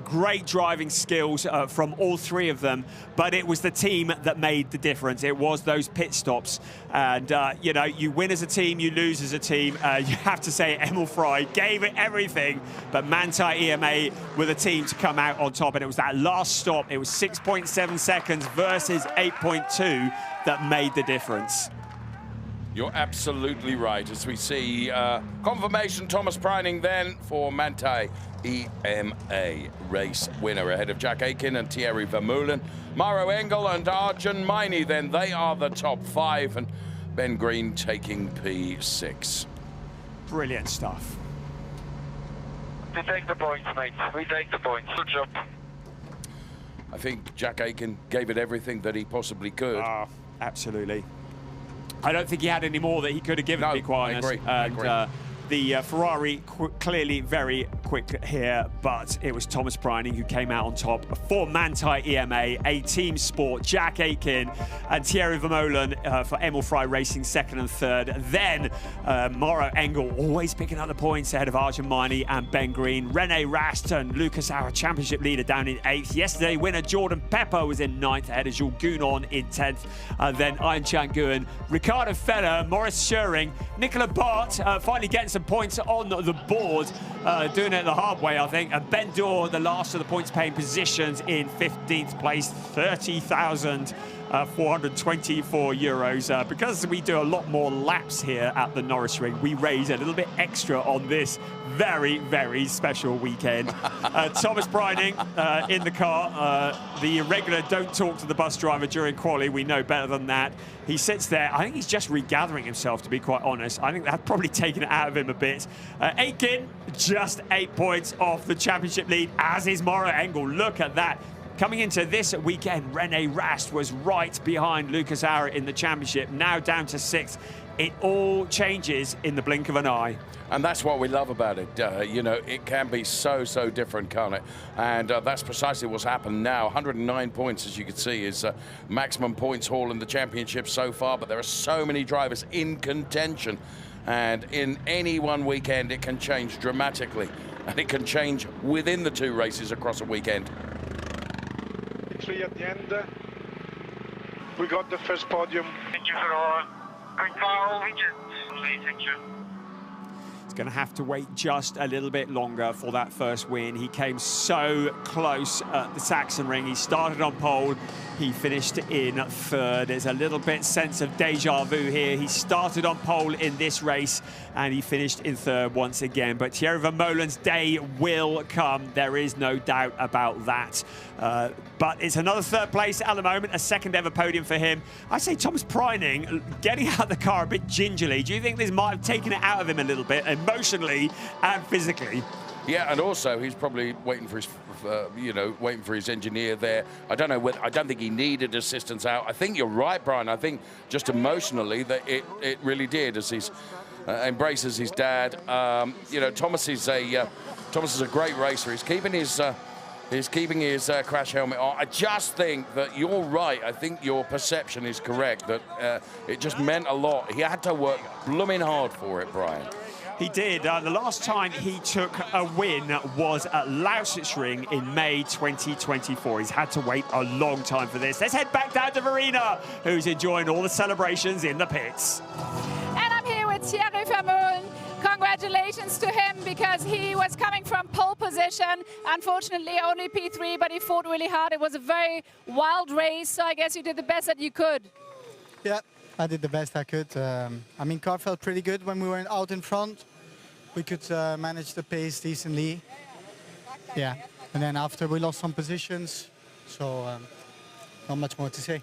Great driving skills from all three of them, but it was the team that made the difference. It was those pit stops. And, you know, you win as a team, you lose as a team. You have to say Emil Frey gave it everything, but Manthey EMA were the team to come out on top. And it was that last stop, it was 6.7 seconds versus 8.2 that made the difference. You're absolutely right. As we see confirmation, Thomas Breining then for Manthey EMA race winner ahead of Jack Aitken and Thierry Vermeulen. Maro Engel and Arjun Maini then, they are the top 5, and Ben Green taking P6. Brilliant stuff. We take the points, mate. We take the points. Good job. I think Jack Aitken gave it everything that he possibly could. Absolutely. I don't think he had any more that he could have given, to be quite honest. I agree. The Ferrari clearly very quick here, but it was Thomas Breining who came out on top for Manthey EMA, a team sport. Jack Aitken and Thierry Vermeulen for Emil Frey Racing, 2nd and 3rd. Then Maro Engel always picking up the points ahead of Arjun Maini and Ben Green. Rene Rast and Lucas Auer, championship leader, down in 8th. Yesterday, winner Jordan Pepper was in 9th ahead of Jules Gounon in 10th. Then Ian Changuen, Ricardo Feller, Maurice Scheuring, Nicola Bart finally getting some points on the board, doing it the hard way, I think. And Ben Dorr, the last of the points-paying positions, in 15th place, 30,424 euros. Because we do a lot more laps here at the Norisring, we raise a little bit extra on this very, very special weekend. Thomas Breining in the car. The irregular don't talk to the bus driver during quali. We know better than that. He sits there. I think he's just regathering himself, to be quite honest. I think that's probably taken it out of him a bit. Aitken, just 8 points off the championship lead, as is Maro Engel. Look at that. Coming into this weekend, Rene Rast was right behind Lucas Auer in the championship, now down to 6th. It all changes in the blink of an eye. And that's what we love about it. You know, it can be so different, can't it? And that's precisely what's happened now. 109 points, as you can see, is maximum points haul in the championship so far. But there are so many drivers in contention. And in any one weekend, it can change dramatically. And it can change within the 2 races across a weekend. Actually, at the end, we got the first podium. Thank you for all. Thank you. He's going to have to wait just a little bit longer for that first win. He came so close at the Sachsenring. He started on pole. He finished in 3rd. There's a little bit sense of deja vu here. He started on pole in this race and he finished in 3rd once again. But Thierry Vermeulen's day will come. There is no doubt about that. But it's another 3rd place at the moment, a 2nd ever podium for him. I say Thomas Breining getting out of the car a bit gingerly. Do you think this might have taken it out of him a little bit, emotionally and physically? Yeah, and also he's probably waiting for his, waiting for his engineer there. I don't know whether, I don't think he needed assistance out. I think you're right, Brian. I think just emotionally that it really did, as he's embraces his dad. You know, Thomas is a great racer. He's keeping his crash helmet on. I just think that you're right. I think your perception is correct, that it just meant a lot. He had to work blooming hard for it, Brian. He did. The last time he took a win was at Norisring in May 2024. He's had to wait a long time for this. Let's head back down to Verena, who's enjoying all the celebrations in the pits. And I'm here with Thierry Vermeulen. Congratulations to him, because he was coming from pole position. Unfortunately, only P3, but he fought really hard. It was a very wild race, so I guess you did the best that you could. Yeah, I did the best I could. I mean, car felt pretty good when we were out in front. We could manage the pace decently. Yeah, and then after we lost some positions, so not much more to say.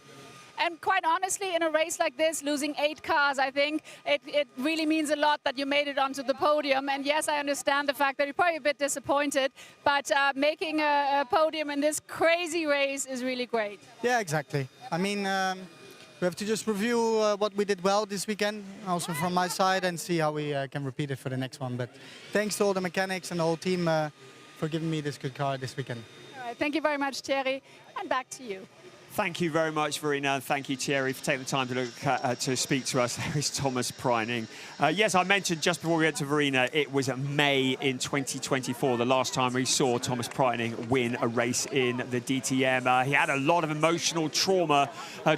And quite honestly, in a race like this, losing 8 cars, I think it really means a lot that you made it onto the podium. And yes, I understand the fact that you're probably a bit disappointed, but making a podium in this crazy race is really great. Yeah, exactly. I mean, we have to just review what we did well this weekend, also from my side, and see how we can repeat it for the next one. But thanks to all the mechanics and the whole team for giving me this good car this weekend. All right, thank you very much, Thierry, and back to you. Thank you very much, Verena, and thank you, Thierry, for taking the time to look to speak to us. There is Thomas Preining. Yes, I mentioned just before we went to Verena, it was May in 2024, the last time we saw Thomas Preining win a race in the DTM. He had a lot of emotional trauma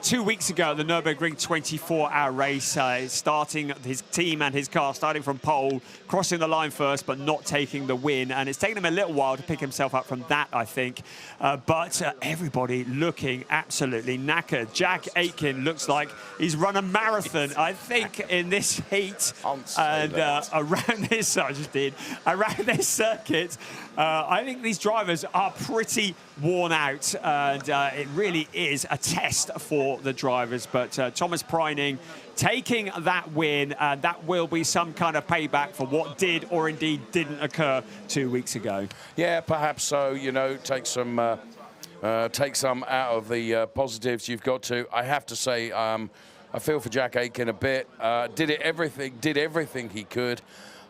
2 weeks ago at the Nürburgring 24-hour race, starting his team and his car, starting from pole, crossing the line first, but not taking the win. And it's taken him a little while to pick himself up from that, I think. But everybody looking absolutely knackered. Jack Aitken looks like he's run a marathon, I think, in this heat. And around this, I just did, around this circuit, I think these drivers are pretty worn out, and it really is a test for the drivers. But Thomas Preining taking that win, and that will be some kind of payback for what did or indeed didn't occur 2 weeks ago. Yeah, perhaps so. You know, take some out of the positives. You've got to. I have to say, I feel for Jack Aitken a bit. Did everything he could,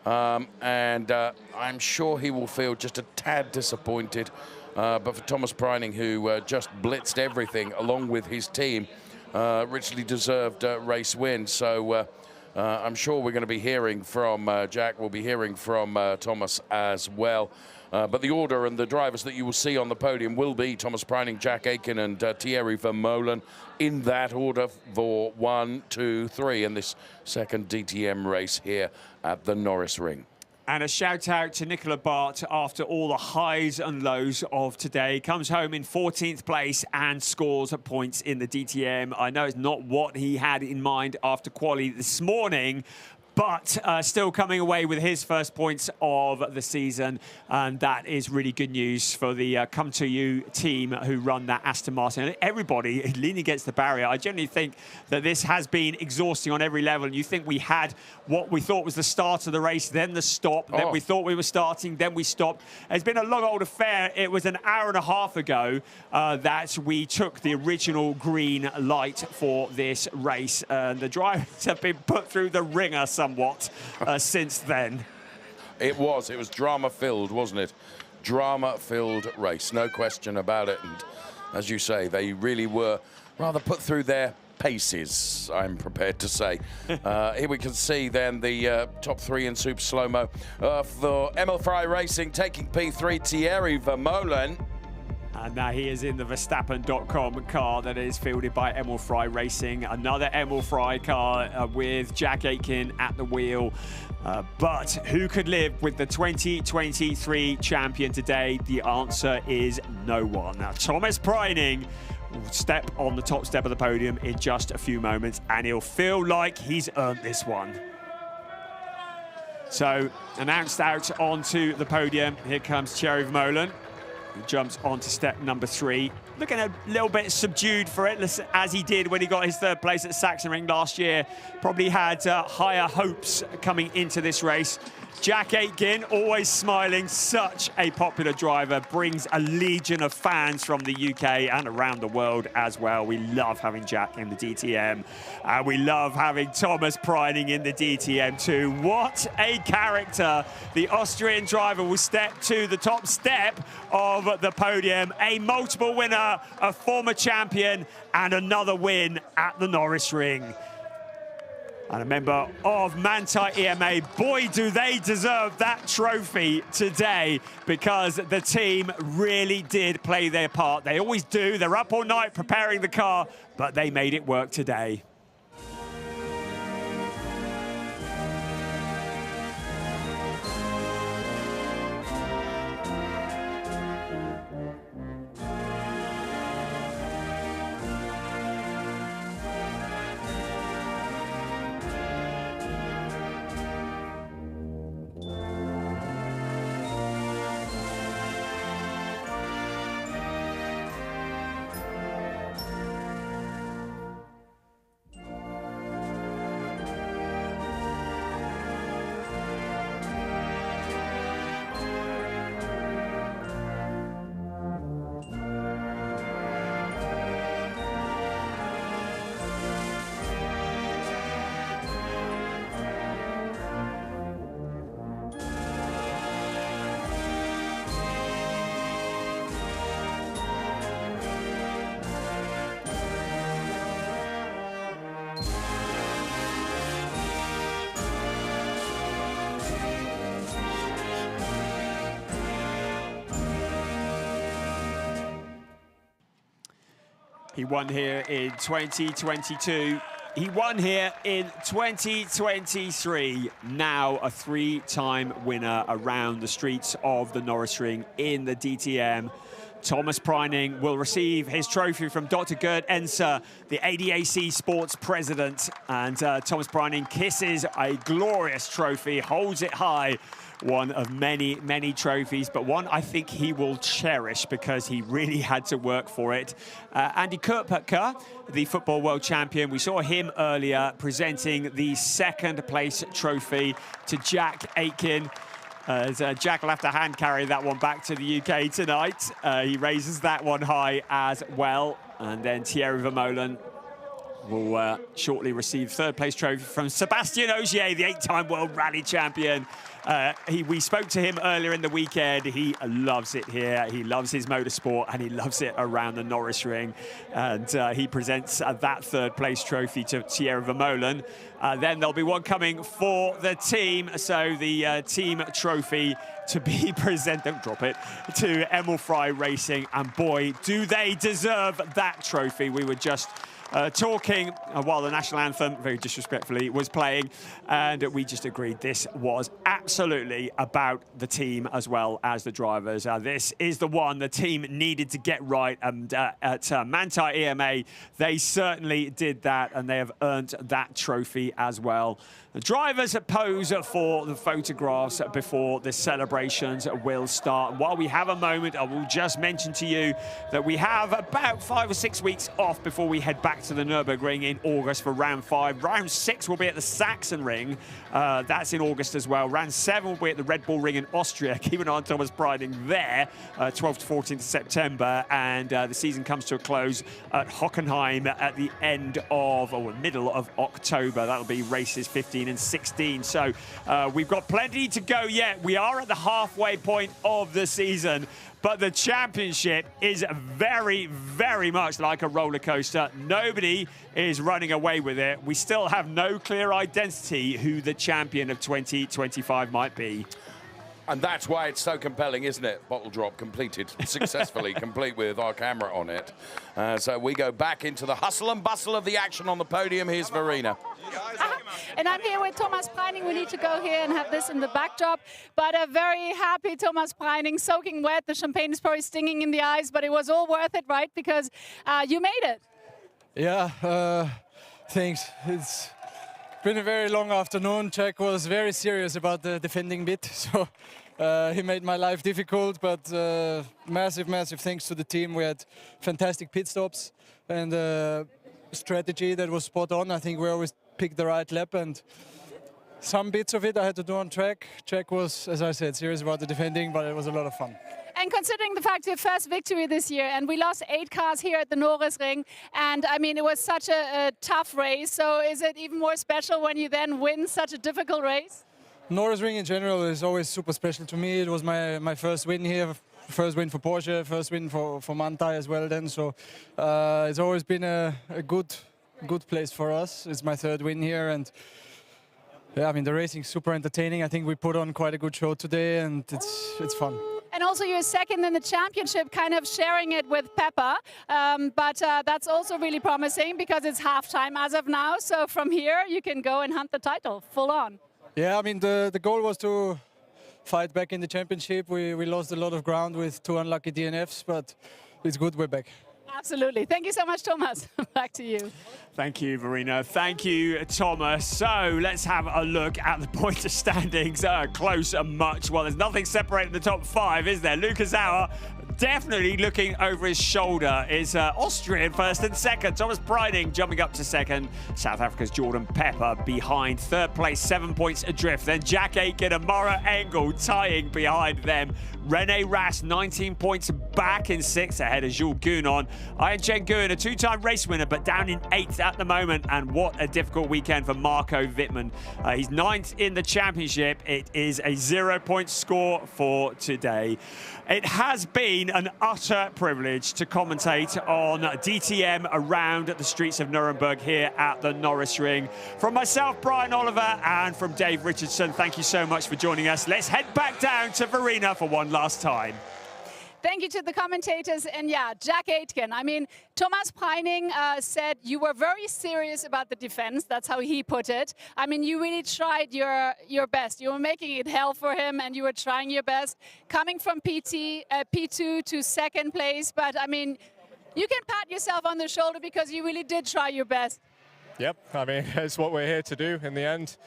and I'm sure he will feel just a tad disappointed. But for Thomas Preining, who just blitzed everything along with his team, richly deserved race win. So I'm sure we're going to be hearing from Jack. We'll be hearing from Thomas as well. But the order and the drivers that you will see on the podium will be Thomas Preining, Jack Aitken and Thierry Vermeulen, in that order for 1, 2, 3 in this second DTM race here at the Norisring. And a shout out to Nicola Bart after all the highs and lows of today. Comes home in 14th place and scores points in the DTM. I know it's not what he had in mind after quali this morning, but still coming away with his first points of the season. And that is really good news for the Come To You team who run that Aston Martin. And everybody leaning against the barrier. I generally think that this has been exhausting on every level. And you think we had what we thought was the start of the race, then the stop, then we thought we were starting, then we stopped. It's been a long old affair. It was an hour and a half ago that we took the original green light for this race. The drivers have been put through the ringer somewhat since then. It was drama-filled, wasn't it? Drama-filled race, no question about it. And as you say, they really were rather put through their paces, I'm prepared to say. Here we can see then the top 3 in super slow-mo for Emil Frey Racing, taking P3, Thierry Vermeulen. And now he is in the Verstappen.com car that is fielded by Emil Frey Racing. Another Emil Frey car with Jack Aitken at the wheel. But who could live with the 2023 champion today? The answer is no one. Now, Thomas Preining will step on the top step of the podium in just a few moments, and he'll feel like he's earned this one. So, announced out onto the podium, here comes Thierry Vermeulen. He jumps onto step number 3. Looking a little bit subdued for it, as he did when he got his 3rd place at Sachsenring last year. Probably had higher hopes coming into this race. Jack Aitken, always smiling, such a popular driver, brings a legion of fans from the UK and around the world as well. We love having Jack in the DTM, and we love having Thomas Preining in the DTM too. What a character. The Austrian driver will step to the top step of the podium, a multiple winner, a former champion, and another win at the Norisring. And a member of Manthey EMA. Boy, do they deserve that trophy today, because the team really did play their part. They always do. They're up all night preparing the car, but they made it work today. He won here in 2022. He won here in 2023. Now a three-time winner around the streets of the Norisring in the DTM. Thomas Preining will receive his trophy from Dr. Gerd Enser, the ADAC Sports President. And Thomas Preining kisses a glorious trophy, holds it high. One of many, many trophies, but one I think he will cherish because he really had to work for it. Andy Kurpka, the football world champion, we saw him earlier presenting the second place trophy to Jack Aitken. As Jack will have to hand carry that one back to the UK tonight. He raises that one high as well. And then Thierry Vermeulen will shortly receive third place trophy from Sébastien Ogier, the 8-time World Rally Champion. We spoke to him earlier in the weekend. He loves it here. He loves his motorsport, and he loves it around the Norisring. And he presents that third place trophy to Thierry Vermeulen. Then there'll be one coming for the team. So the team trophy to be presented, don't drop it, to Emil Fry Racing. And boy, do they deserve that trophy. We were just talking while the national anthem, very disrespectfully, was playing, and we just agreed this was absolutely about the team as well as the drivers. This is the one the team needed to get right, and at Manthey EMA, they certainly did that, and they have earned that trophy as well. The drivers pose for the photographs before the celebrations will start. While we have a moment, I will just mention to you that we have about 5 or 6 weeks off before we head back to the Nürburgring in August for round 5. Round 6 will be at the Sachsenring. That's in August as well. Round 7 will be at the Red Bull Ring in Austria. Keep an eye on Thomas Preining there, 12th to 14th September. And the season comes to a close at Hockenheim at the end of, or middle of October. That'll be races 15 and 16. So we've got plenty to go yet. We are at the halfway point of the season, but the championship is very, very much like a roller coaster. Nobody is running away with it. We still have no clear identity who the champion of 2025 might be. And that's why it's so compelling, isn't it? Bottle drop completed successfully, complete with our camera on it. So we go back into the hustle and bustle of the action on the podium. Here's Verena. And I'm here with Thomas Preining. We need to go here and have this in the backdrop. But a very happy Thomas Preining, soaking wet. The champagne is probably stinging in the eyes, but it was all worth it, right? Because you made it. Yeah, thanks. It's been a very long afternoon. Jack was very serious about the defending bit, so he made my life difficult, but massive, massive thanks to the team. We had fantastic pit stops and strategy that was spot on. I think we always picked the right lap, and some bits of it I had to do on track. Track was, as I said, serious about the defending, but it was a lot of fun. And considering the fact your first victory this year, and we lost 8 cars here at the Norisring, and I mean, it was such a tough race, so is it even more special when you then win such a difficult race? Norisring in general is always super special to me. It was my first win here, first win for Porsche, first win for Manthey as well then, so it's always been a good place for us. It's my 3rd win here, and yeah, I mean, the racing's super entertaining. I think we put on quite a good show today, and it's fun. And also you're 2nd in the championship, kind of sharing it with Pepper. But that's also really promising because it's halftime as of now. So from here, you can go and hunt the title full on. Yeah, I mean, the goal was to fight back in the championship. We lost a lot of ground with 2 unlucky DNFs, but it's good we're back. Absolutely. Thank you so much, Thomas. Back to you. Thank you, Verena. Thank you, Thomas. So let's have a look at the pointer standings. Close and much. Well, there's nothing separating the top 5, is there? Lukas Auer definitely looking over his shoulder is Austrian 1st and 2nd. Thomas Breiding jumping up to 2nd. South Africa's Jordan Pepper behind 3rd place, 7 points adrift. Then Jack Aitken and Mara Engel tying behind them. Rene Rast 19 points back in 6th ahead of Jules Gounon. Ian Chen Nguyen, a 2-time race winner, but down in 8th at the moment. And what a difficult weekend for Marco Wittmann. He's 9th in the championship. It is a 0-point score for today. It has been an utter privilege to commentate on DTM around the streets of Nuremberg here at the Norisring. From myself, Brian Oliver, and from Dave Richardson, thank you so much for joining us. Let's head back down to Verena for one last time. Thank you to the commentators. And yeah, Jack Aitken. I mean, Thomas Breiding said you were very serious about the defense. That's how he put it. I mean, you really tried your best. You were making it hell for him, and you were trying your best. Coming from P2 to 2nd place. But I mean, you can pat yourself on the shoulder because you really did try your best. Yep, I mean, it's what we're here to do in the end.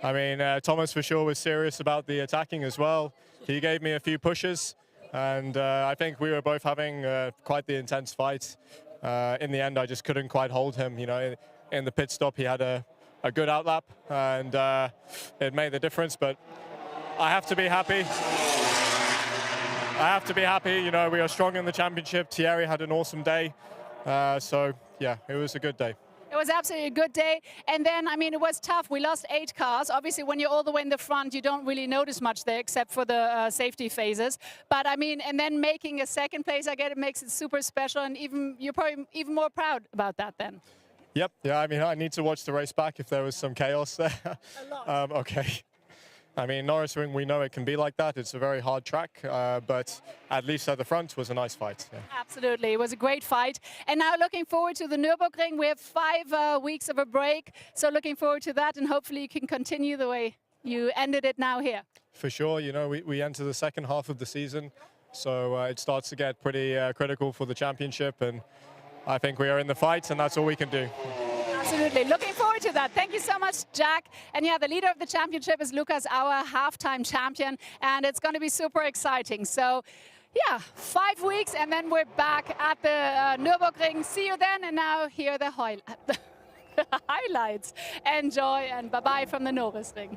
I mean, Thomas for sure was serious about the attacking as well. He gave me a few pushes. And I think we were both having quite the intense fight. In the end, I just couldn't quite hold him. You know, in the pit stop, he had a good outlap, and it made the difference. But I have to be happy. I have to be happy. You know, we are strong in the championship. Thierry had an awesome day. So, yeah, it was a good day. It was absolutely a good day. And then, I mean, it was tough. We lost 8 cars. Obviously, when you're all the way in the front, you don't really notice much there except for the safety phases. But, I mean, and then making a 2nd place, I get it makes it super special. And you're probably even more proud about that then. Yep. Yeah, I mean, I need to watch the race back if there was some chaos there. A lot. Okay. I mean, Norisring, we know it can be like that. It's a very hard track, but at least at the front was a nice fight. Yeah. Absolutely. It was a great fight. And now looking forward to the Nürburgring. We have 5 weeks of a break. So looking forward to that, and hopefully you can continue the way you ended it now here. For sure. You know, we enter the 2nd half of the season, so it starts to get pretty critical for the championship. And I think we are in the fight, and that's all we can do. Absolutely. Looking forward to that. Thank you so much, Jack. And yeah, the leader of the championship is Lukas Auer, halftime champion, and it's going to be super exciting. So yeah, 5 weeks, and then we're back at the Nürburgring. See you then, and now here are the highlights. Enjoy, and bye-bye from the Norisring.